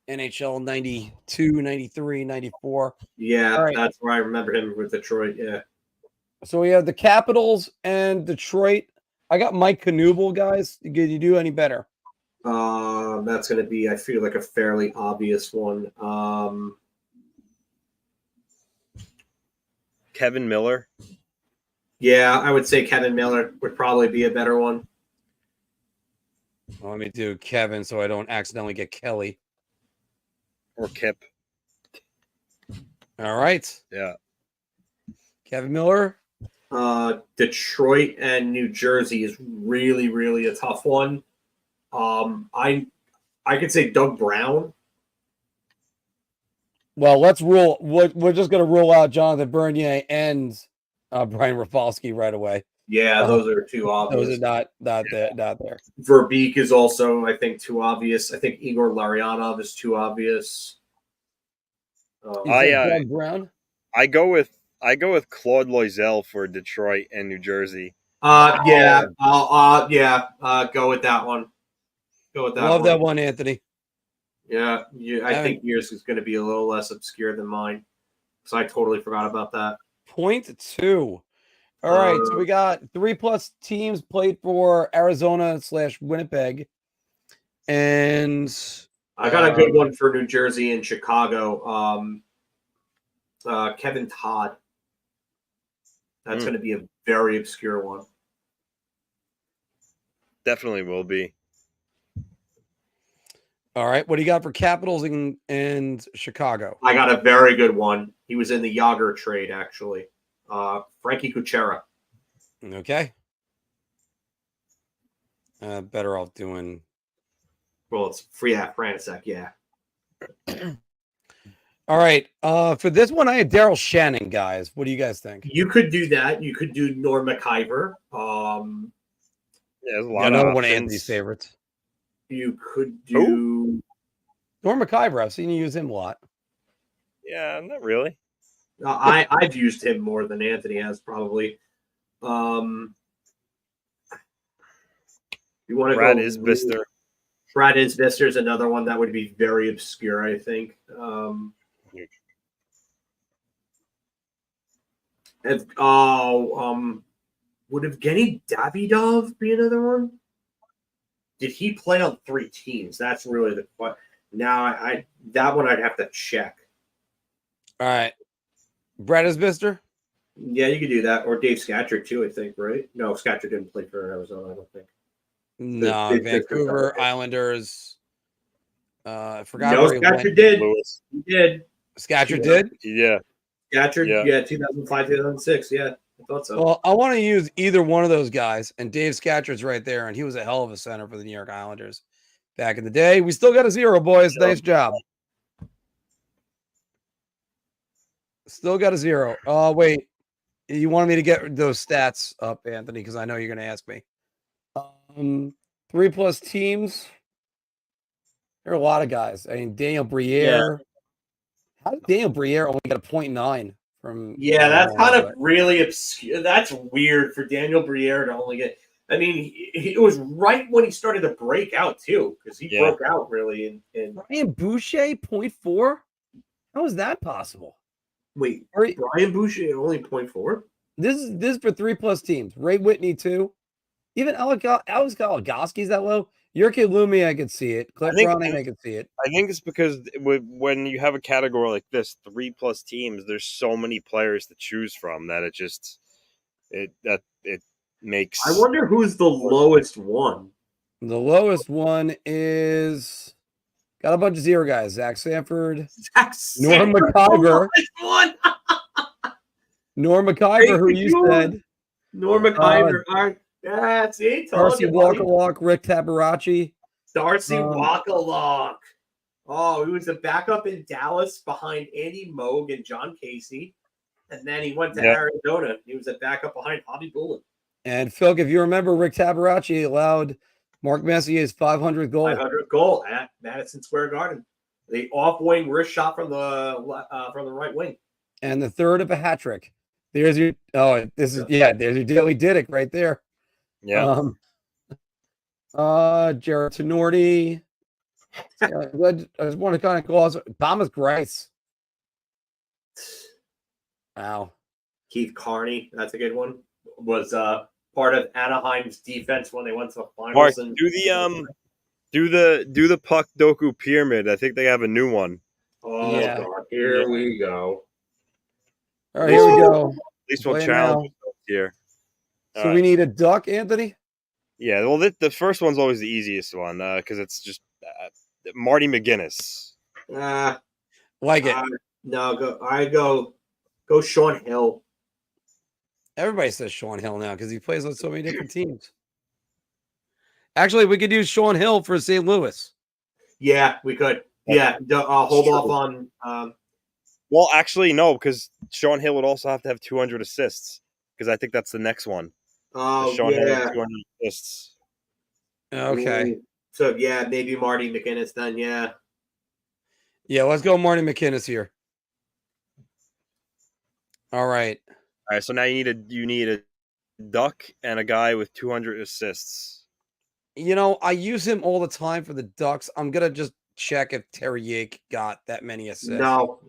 NHL 92, 93, 94. Yeah, right. That's where I remember him with Detroit, yeah. So we have the Capitals and Detroit. I got Mike Knuble, guys. Did you do any better? That's going to be, I feel like, a fairly obvious one. Kevin Miller. Yeah, I would say Kevin Miller would probably be a better one. Well, let me do Kevin so I don't accidentally get Kelly. Or Kip. All right. Yeah. Kevin Miller. Detroit and New Jersey is really, really a tough one. I could say Doug Brown. Well, let's rule. We're just going to rule out Jonathan Birninger and Brian Rafalski right away. Yeah, those are too obvious. Those are not there. Verbeek is also, I think, too obvious. I think Igor Larionov is too obvious. Doug Brown. I go with Claude Loisel for Detroit and New Jersey. Go with that one. Love that one, Anthony. Yeah, I think yours is going to be a little less obscure than mine, because I totally forgot about that. 0.2. All right, so we got 3+ teams played for Arizona/Winnipeg. And I got a good one for New Jersey and Chicago. Kevin Todd. That's going to be a very obscure one. Definitely will be. All right, what do you got for Capitals and Chicago? I got a very good one. He was in the Yager trade, actually. Frankie Kuchera. Okay. Better off doing. Well, it's free at Francisek, yeah. All right. For this one, I had Daryl Shannon, guys. What do you guys think? You could do that. You could do Norm McIver. There's a lot another of one of options. Anthony's favorites. You could do Norm McIver. I've seen you use him a lot. Yeah, not really. I've used him more than Anthony has, probably. You want to Brad go? Isbister. Brad Isbister is another one that would be very obscure, I think. Would Evgeny Davidov be another one? Did he play on 3 teams? That's really the question. Now, that one I'd have to check. All right. Brad Isbister? Yeah, you could do that. Or Dave Scatchard, too, I think, right? No, Scatchard didn't play for Arizona, I don't think. No, Vancouver Islanders. I forgot. No, Scatchard did. Lewis. He did. Scatchard did? Yeah. Scatchard, yeah, 2005, 2006. Yeah, I thought so. Well, I want to use either one of those guys, and Dave Scatchard's right there, and he was a hell of a center for the New York Islanders back in the day. We still got a 0, boys. Nice job. Still got a 0. Wait. You wanted me to get those stats up, Anthony, because I know you're going to ask me. 3+ teams. There are a lot of guys. I mean, Daniel Briere. Yeah. How did Daniel Briere only get a 0.9 from? Yeah, that's kind of really obscure. That's weird for Daniel Briere to only get. I mean, it was right when he started to break out too, because he broke out really. In Brian Boucher 0.4. How is that possible? Wait, Brian Boucher only 0.4. This is for 3+ teams. Ray Whitney 2. Even Alex Goligoski's that low. Yurki Lumi, I could see it. Cliff Browning, I could see it. I think it's because when you have a category like this, 3+ teams, there's so many players to choose from that it makes. I wonder who's the lowest one. The lowest one is got a bunch of 0 guys. Zach Sanford, Norm McIver, Norm McIver, who you said, Norm McIver. That's it. Darcy Walkerlock, Rick Tabarachi. Darcy Walkerlock. Oh, he was a backup in Dallas behind Andy Moog and John Casey. And then he went to Arizona. He was a backup behind Bobby Bullen. And Phil, if you remember, Rick Tabarachi allowed Marc Messier's 500th goal. 500th goal at Madison Square Garden. The off-wing wrist shot from the right wing. And the third of a hat trick. There's your there's your Daily Didick right there. Yeah. Jared Tenorti. I just want to kind of call Thomas Grice. Wow. Keith Carney, that's a good one. Was part of Anaheim's defense when they went to the finals. Mark, do the Puckdoku pyramid. I think they have a new one. Oh yeah. God, here we go. All right, here we go. At least we'll challenge here. So we need a duck, Anthony? Yeah, well, the first one's always the easiest one because it's just Marty McGuinness. Like it. No, go Sean Hill. Everybody says Sean Hill now because he plays on so many different teams. Actually, we could use Sean Hill for St. Louis. Yeah, we could. Yeah, hold off on. Well, actually, no, because Sean Hill would also have to have 200 assists because I think that's the next one. Oh, Sean Hill yeah. 200 assists. Okay. So, yeah, maybe Marty McInnes then, yeah. Yeah, let's go Marty McInnes here. All right. All right, so now you need a duck and a guy with 200 assists. You know, I use him all the time for the Ducks. I'm going to just check if Terry Yake got that many assists. No,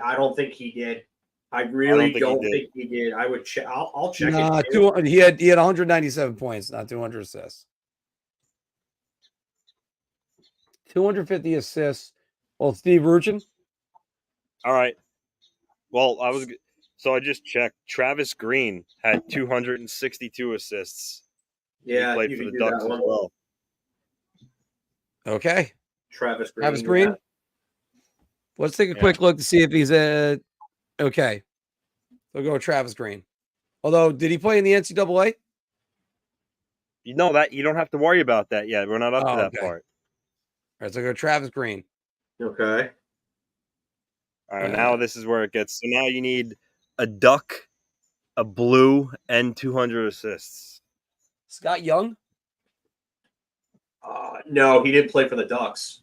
I don't think he did. I really don't he think he did. I would check. I'll check Nah, it. Too. he had 197 points, not 200 assists. 250 assists. Well, Steve Ruchin. All right. Well, I just checked. Travis Green had 262 assists. Yeah, he played you for can the do Ducks that as one. well. Okay. Travis Green. Travis Green. Yeah. Let's take a quick look to see if he's okay. We'll go with Travis Green. Although, did he play in the NCAA? You know that you don't have to worry about that yet. We're not up to that Okay. part. All right, so go Travis Green. Okay. All right, now this is where it gets. So now you need a Duck, a Blue, and 200 assists. Scott Young. No, he didn't play for the Ducks.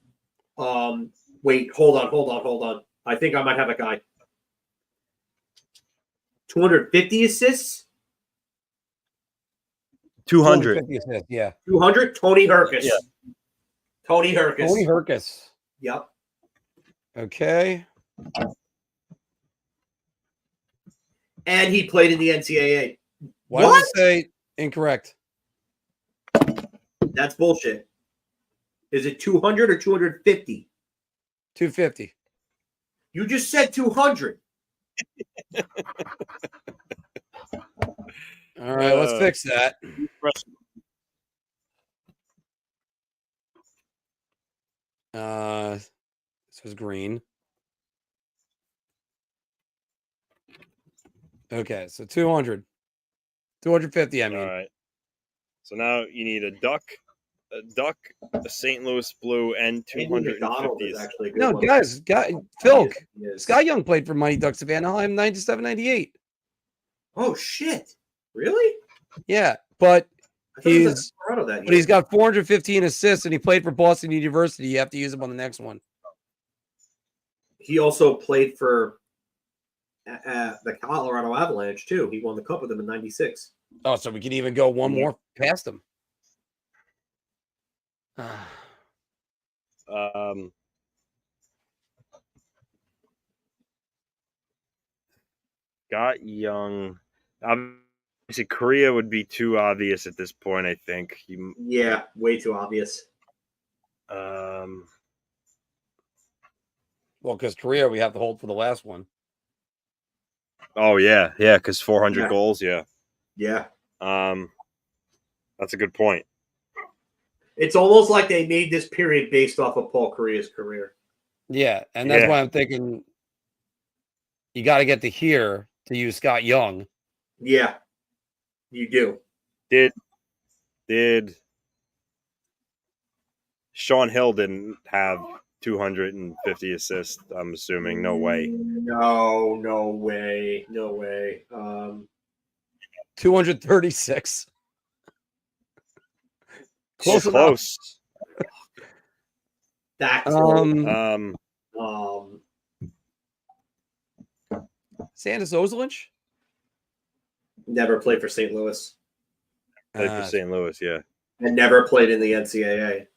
Wait, hold on. I think I might have a guy. 250 assists? 200. 250 assists, yeah. 200? Tony Herkus. Yeah. Tony Herkus. Tony Herkus. Yep. Okay. And he played in the NCAA. Why does it say incorrect? That's bullshit. Is it 200 or 250? 250. You just said 200. All right, let's fix that. This was green. Okay, so 200. 250, I mean. All right. So now you need a Duck, a St. Louis Blue, and 250 is actually a good No, one. guys, Phil, Yes. Scott Young played for Mighty Ducks of Anaheim, 97-98. Oh, shit. Really? Yeah, but I thought he was he's at Colorado that but year. he's got 415 assists, and he played for Boston University. You have to use him on the next one. He also played for the Colorado Avalanche, too. He won the Cup with them in 96. Oh, so we can even go one more past him. Scott Young. Obviously, Korea would be too obvious at this point, I think. Yeah, way too obvious. Well, because Korea, we have to hold for the last one. Oh, yeah, because 400 goals, Yeah. That's a good point. It's almost like they made this period based off of Paul Korea's career. Yeah, and that's why I'm thinking you got to get to here to use Scott Young. Yeah, you do. Did Sean Hill didn't have 250 assists, I'm assuming. No way. No way. 236. Close enough. Close. That's Sandis Ozelinch? never played for St. Louis. Played for St. Louis, yeah. And never played in the NCAA.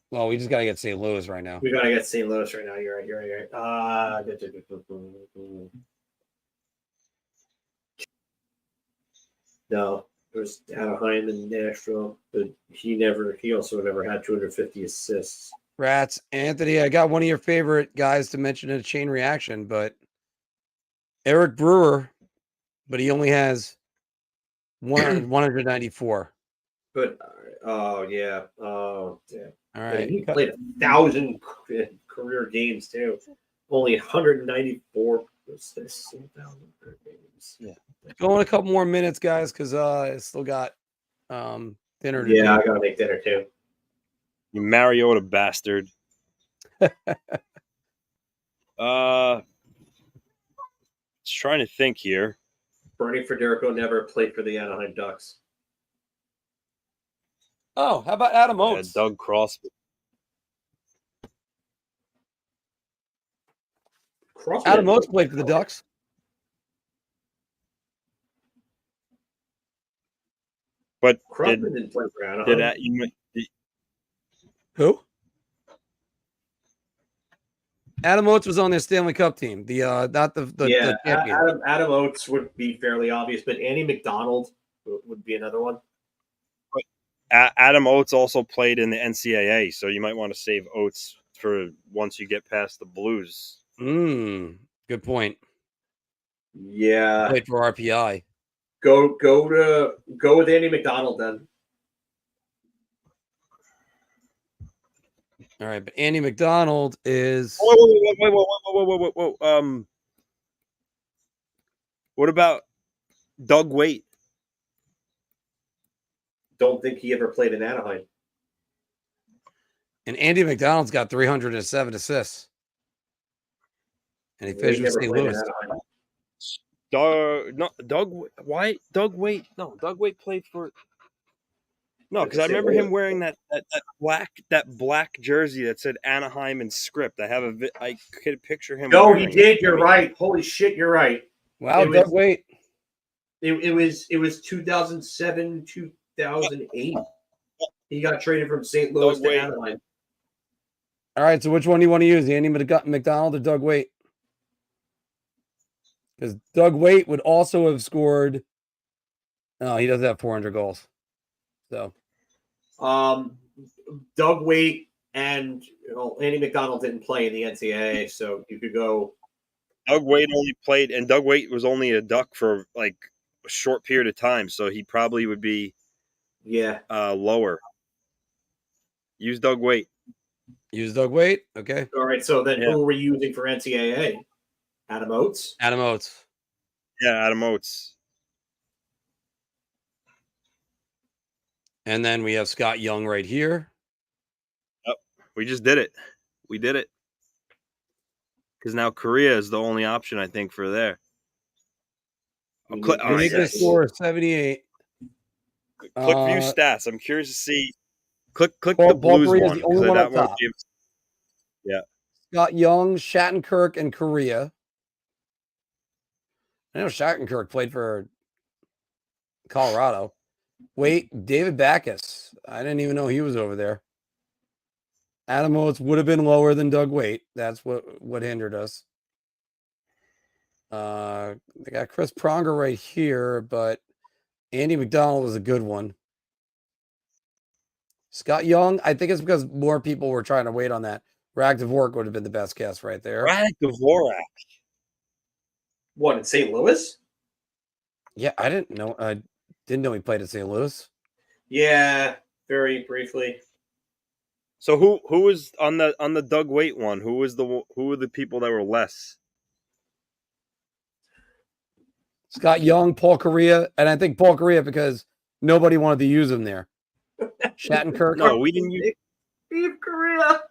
Well, we just got to get St. Louis right now. We got to get St. Louis right now. You're right. No, it was Anaheim and Nashville, but he also never had 250 assists. Rats. Anthony, I got one of your favorite guys to mention in a chain reaction, but Eric Brewer, but he only has 194. But yeah. All right. He played 1,000 career games too. Only 194 assists in 1,000 career games. Yeah. Going a couple more minutes, guys, because I still got dinner to do. I gotta make dinner too. You Mariota bastard. Just trying to think here. Bernie Federico never played for the Anaheim Ducks. Oh, how about Adam Oates? Doug Crosby. Adam Oates played for the Ducks. But Crosby didn't play for Anaheim. Who? Adam Oates was on their Stanley Cup team. The not the champion. Adam Oates would be fairly obvious, but Andy McDonald would be another one. Adam Oates also played in the NCAA, so you might want to save Oates for once you get past the Blues. Good point. Yeah. Played for RPI. Go with Andy McDonald then. All right, but Andy McDonald is. Whoa. What about Doug Weight? Don't think he ever played in Anaheim. And Andy McDonald's got 307 assists. And he finished with St. Louis. Doug Weight. No, Doug Weight played for. No, because I remember him wearing that black jersey that said Anaheim in script. I could picture him. No, he did. You're right. Holy shit, you're right. Wow, Doug Weight. It was 2007, 2008. He got traded from St. Louis to Anaheim. All right, so which one do you want to use, Andy McDonald or Doug Weight? Because Doug Weight would also have scored. No, he doesn't have 400 goals. So, Doug Weight and Andy McDonald didn't play in the NCAA, so you could go. Doug Weight only played, and Doug Weight was only a Duck for like a short period of time, so he probably would be lower. Use Doug Weight. Use Doug Weight. Okay. All right. So then, who are we using for NCAA? Adam Oates. Adam Oates. Yeah, Adam Oates. And then we have Scott Young right here. Yep. We just did it. We did it. Because now Korea is the only option, I think, for there. The score is 78. Click view stats. I'm curious to see. Click the Blues one. The only one up top. Yeah. Scott Young, Shattenkirk, and Korea. I know Shattenkirk played for Colorado. Wait, David Backus. I didn't even know he was over there. Adam Oates would have been lower than Doug Weight. That's what hindered us. They got Chris Pronger right here, but Andy McDonald was a good one. Scott Young, I think it's because more people were trying to wait on that. Rag Dvorak would have been the best guess right there. Rag Dvorak. What, in St. Louis? Yeah, I didn't know. I didn't know he played at St. Louis. Yeah, very briefly. So who was on the Doug Weight one? Who were the people that were less? Scott Young, Paul Correa, and I think Paul Correa because nobody wanted to use him there. Shattenkirk. No, we didn't use Steve Correa.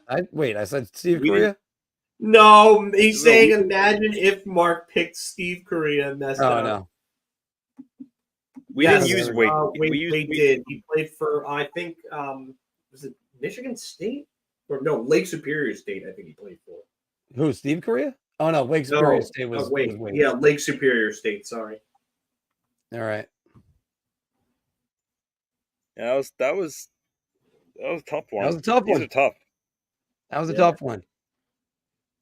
I said Steve Correa? No, he's saying imagine if Marc picked Steve Correa and messed up. No. We didn't use Weight. We did. He played for, I think, was it Michigan State? Or no, Lake Superior State, I think he played for. Who, Steve Correa? Oh, no, Lake Superior State was Weight. Yeah, Lake Superior State, sorry. All right. Yeah, that was a tough one. That was a tough one. These are tough. That was a tough one.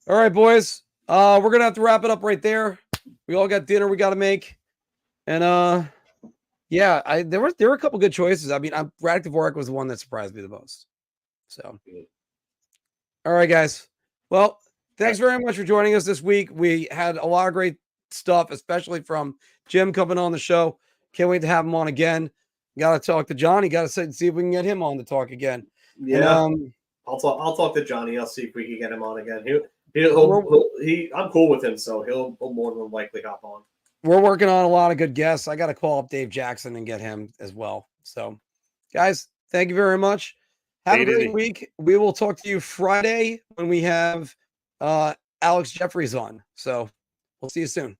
All right, boys. We're going to have to wrap it up right there. We all got dinner we got to make. And, there were a couple good choices. I mean, Rad Dvorak was the one that surprised me the most. So, all right, guys. Well, thanks very much for joining us this week. We had a lot of great stuff, especially from Jim coming on the show. Can't wait to have him on again. Got to talk to Johnny. Got to see if we can get him on to talk again. Yeah, and, I'll talk to Johnny. I'll see if we can get him on again. I'm cool with him, so he'll more than likely hop on. We're working on a lot of good guests. I got to call up Dave Jackson and get him as well. So, guys, thank you very much. Have a great week. We will talk to you Friday when we have Alex Jeffries on. So we'll see you soon.